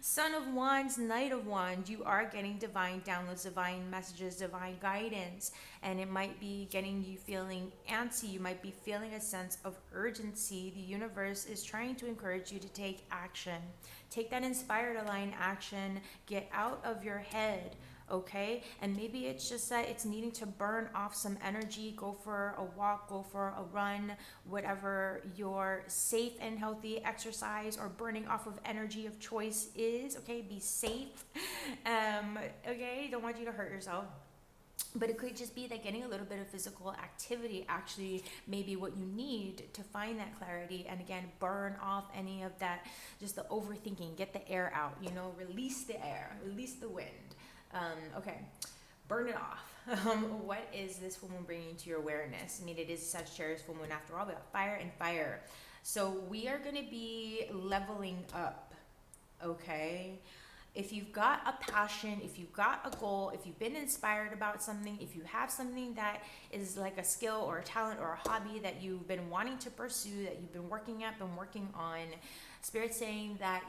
Son of Wands, Knight of Wands, you are getting divine downloads, divine messages, divine guidance, and it might be getting you feeling antsy. You might be feeling a sense of urgency. The universe is trying to encourage you to take action. Take that inspired, aligned action. Get out of your head. Okay, and maybe it's just that it's needing to burn off some energy. Go for a walk, go for a run, whatever your safe and healthy exercise or burning off of energy of choice is. Okay, be safe. Okay, don't want you to hurt yourself. But it could just be that getting a little bit of physical activity actually maybe what you need to find that clarity, and again, burn off any of that, just the overthinking. Get the air out, release the air, release the wind. Okay, burn it off. What is this full moon bringing to your awareness? I mean, it is Sagittarius full moon after all. We got fire and fire. So we are going to be leveling up, okay? If you've got a passion, if you've got a goal, if you've been inspired about something, if you have something that is like a skill or a talent or a hobby that you've been wanting to pursue, that you've been working on, Spirit saying that,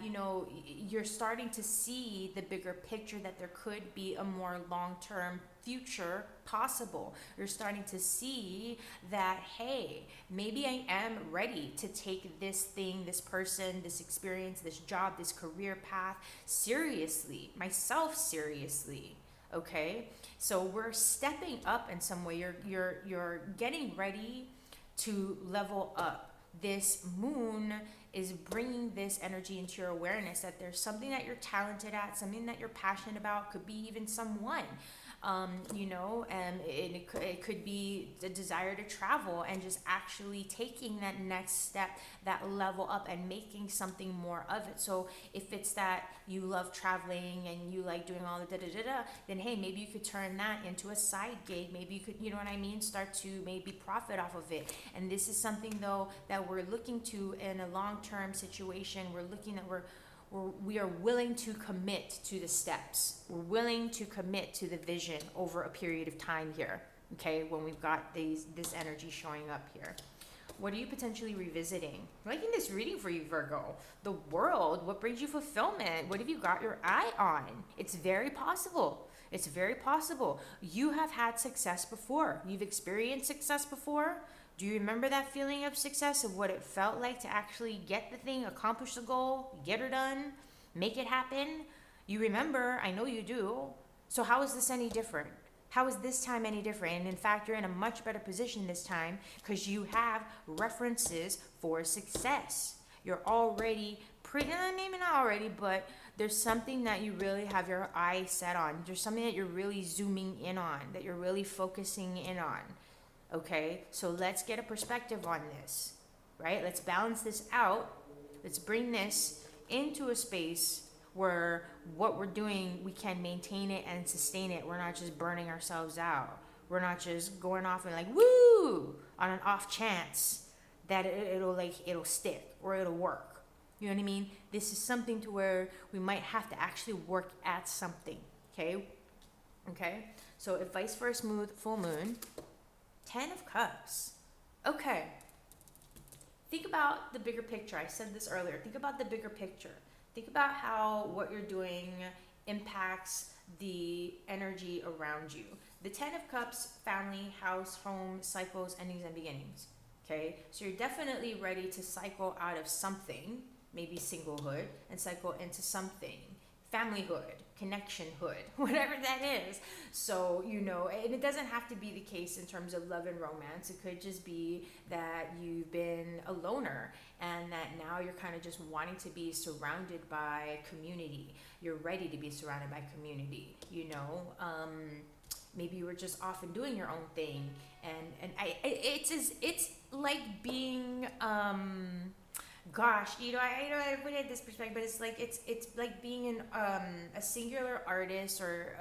you're starting to see the bigger picture, that there could be a more long-term future possible. You're starting to see that, hey, maybe I am ready to take this thing, this person, this experience, this job, this career path seriously, myself seriously. Okay, so we're stepping up in some way. You're getting ready to level up. This moon is bringing this energy into your awareness, that there's something that you're talented at, something that you're passionate about, could be even someone. It could be the desire to travel and just actually taking that next step, that level up, and making something more of it. So if it's that you love traveling and you like doing all the then hey, maybe you could turn that into a side gig. Maybe you could, you know what I mean, start to maybe profit off of it. And this is something though that we're looking to in a long-term situation. We're looking at we are willing to commit to the steps. We're willing to commit to the vision over a period of time here. Okay, when we've got this energy showing up here. What are you potentially revisiting? I'm liking this reading for you, Virgo. The world, what brings you fulfillment? What have you got your eye on? It's very possible. It's very possible. You have had success before. You've experienced success before. Do you remember that feeling of success, of what it felt like to actually get the thing, accomplish the goal, get her done, make it happen? You remember, I know you do. So how is this any different? How is this time any different? And in fact, you're in a much better position this time because you have references for success. You're already maybe not already, but there's something that you really have your eye set on. There's something that you're really zooming in on, that you're really focusing in on. Okay, so let's get a perspective on this, right? Let's balance this out. Let's bring this into a space where what we're doing, we can maintain it and sustain it. We're not just burning ourselves out. We're not just going off and like, woo, on an off chance that it'll stick or it'll work. You know what I mean? This is something to where we might have to actually work at something, okay? Okay, so advice for a smooth full moon. 10 of Cups. Okay. Think about the bigger picture. I said this earlier. Think about the bigger picture. Think about how what you're doing impacts the energy around you. The 10 of Cups, family, house, home, cycles, endings, and beginnings. Okay? So you're definitely ready to cycle out of something, maybe singlehood, and cycle into something. Familyhood, connectionhood, whatever that is. So, and it doesn't have to be the case in terms of love and romance. It could just be that you've been a loner and that now you're kind of just wanting to be surrounded by community. You're ready to be surrounded by community, maybe you were just off and doing your own thing. It's like being, gosh, I don't know how to put it in this perspective, but it's like being a singular artist or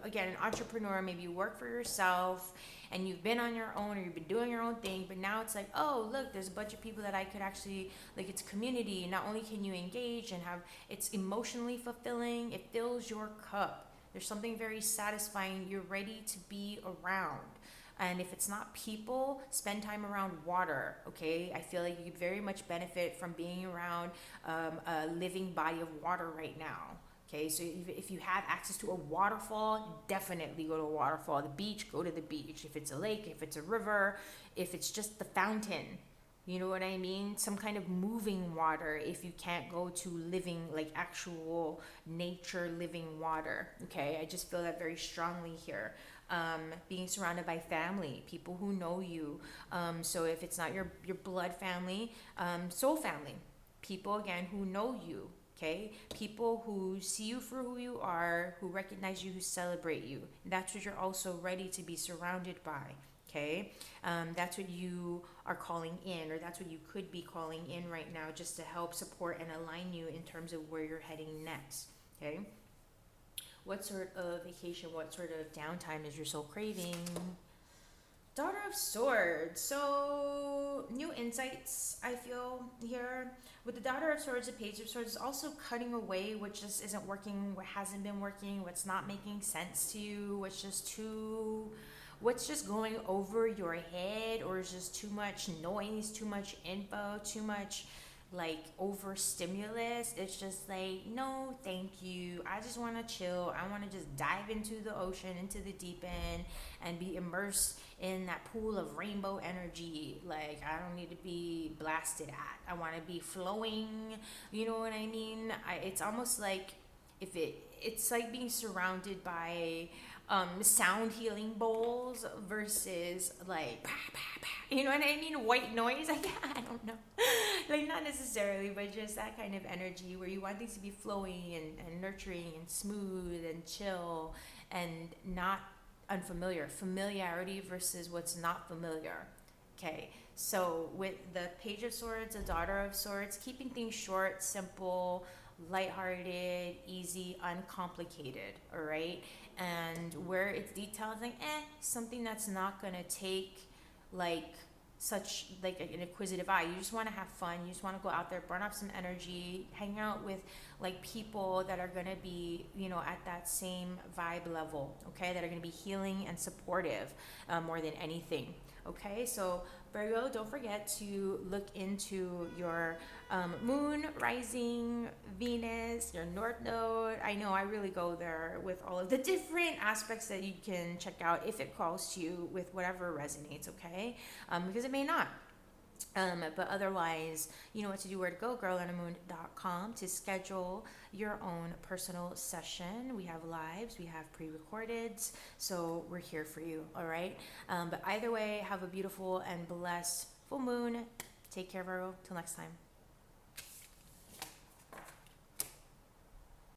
again, an entrepreneur. Maybe you work for yourself and you've been on your own or you've been doing your own thing, but now it's like, oh look, there's a bunch of people that I could actually, like, it's community. Not only can you engage and it's emotionally fulfilling, it fills your cup. There's something very satisfying. You're ready to be around. And if it's not people, spend time around water, okay? I feel like you could very much benefit from being around a living body of water right now, okay? So if you have access to a waterfall, definitely go to a waterfall. The beach, go to the beach. If it's a lake, if it's a river, if it's just the fountain, you know what I mean? Some kind of moving water if you can't go to living, like actual nature living water, okay? I just feel that very strongly here. Being surrounded by family, people who know you. So if it's not your blood family, soul family, people again who know you, okay? People who see you for who you are, who recognize you, who celebrate you. That's what you're also ready to be surrounded by, okay? That's what you are calling in, or that's what you could be calling in right now, just to help support and align you in terms of where you're heading next, okay? What sort of vacation, what sort of downtime is your soul craving? Daughter of Swords. So, new insights, I feel, here. With the Daughter of Swords, the Page of Swords is also cutting away what just isn't working, what hasn't been working, what's not making sense to you, what's just going over your head, or is just too much noise, too much info, too much like over stimulus. It's just like, no thank you, I just want to chill. I want to just dive into the ocean, into the deep end, and be immersed in that pool of rainbow energy. Like, I don't need to be blasted at. I want to be flowing, you know what I mean? It's almost like it's like being surrounded by sound healing bowls versus like you know what I mean, white noise. I don't know, like, not necessarily, but just that kind of energy where you want things to be flowing and nurturing and smooth and chill, and not unfamiliar, familiarity versus what's not familiar. Okay, so with the Page of Swords, the Daughter of Swords, keeping things short, simple, lighthearted, easy, uncomplicated, all right? And where it's detailed, like, something that's not gonna take like such like an inquisitive eye. You just want to have fun. You just want to go out there, burn off some energy, hang out with like people that are going to be, at that same vibe level, okay, that are going to be healing and supportive, more than anything. Okay, so Virgo, don't forget to look into your moon, rising, Venus, your North Node. I know I really go there with all of the different aspects that you can check out if it calls to you with whatever resonates, okay? Because it may not. But otherwise, you know what to do, where to go, girlonthemoon.com to schedule your own personal session. We have lives, we have pre-recordeds, so we're here for you, all right? But either way, have a beautiful and blessed full moon. Take care, Virgo. Till next time.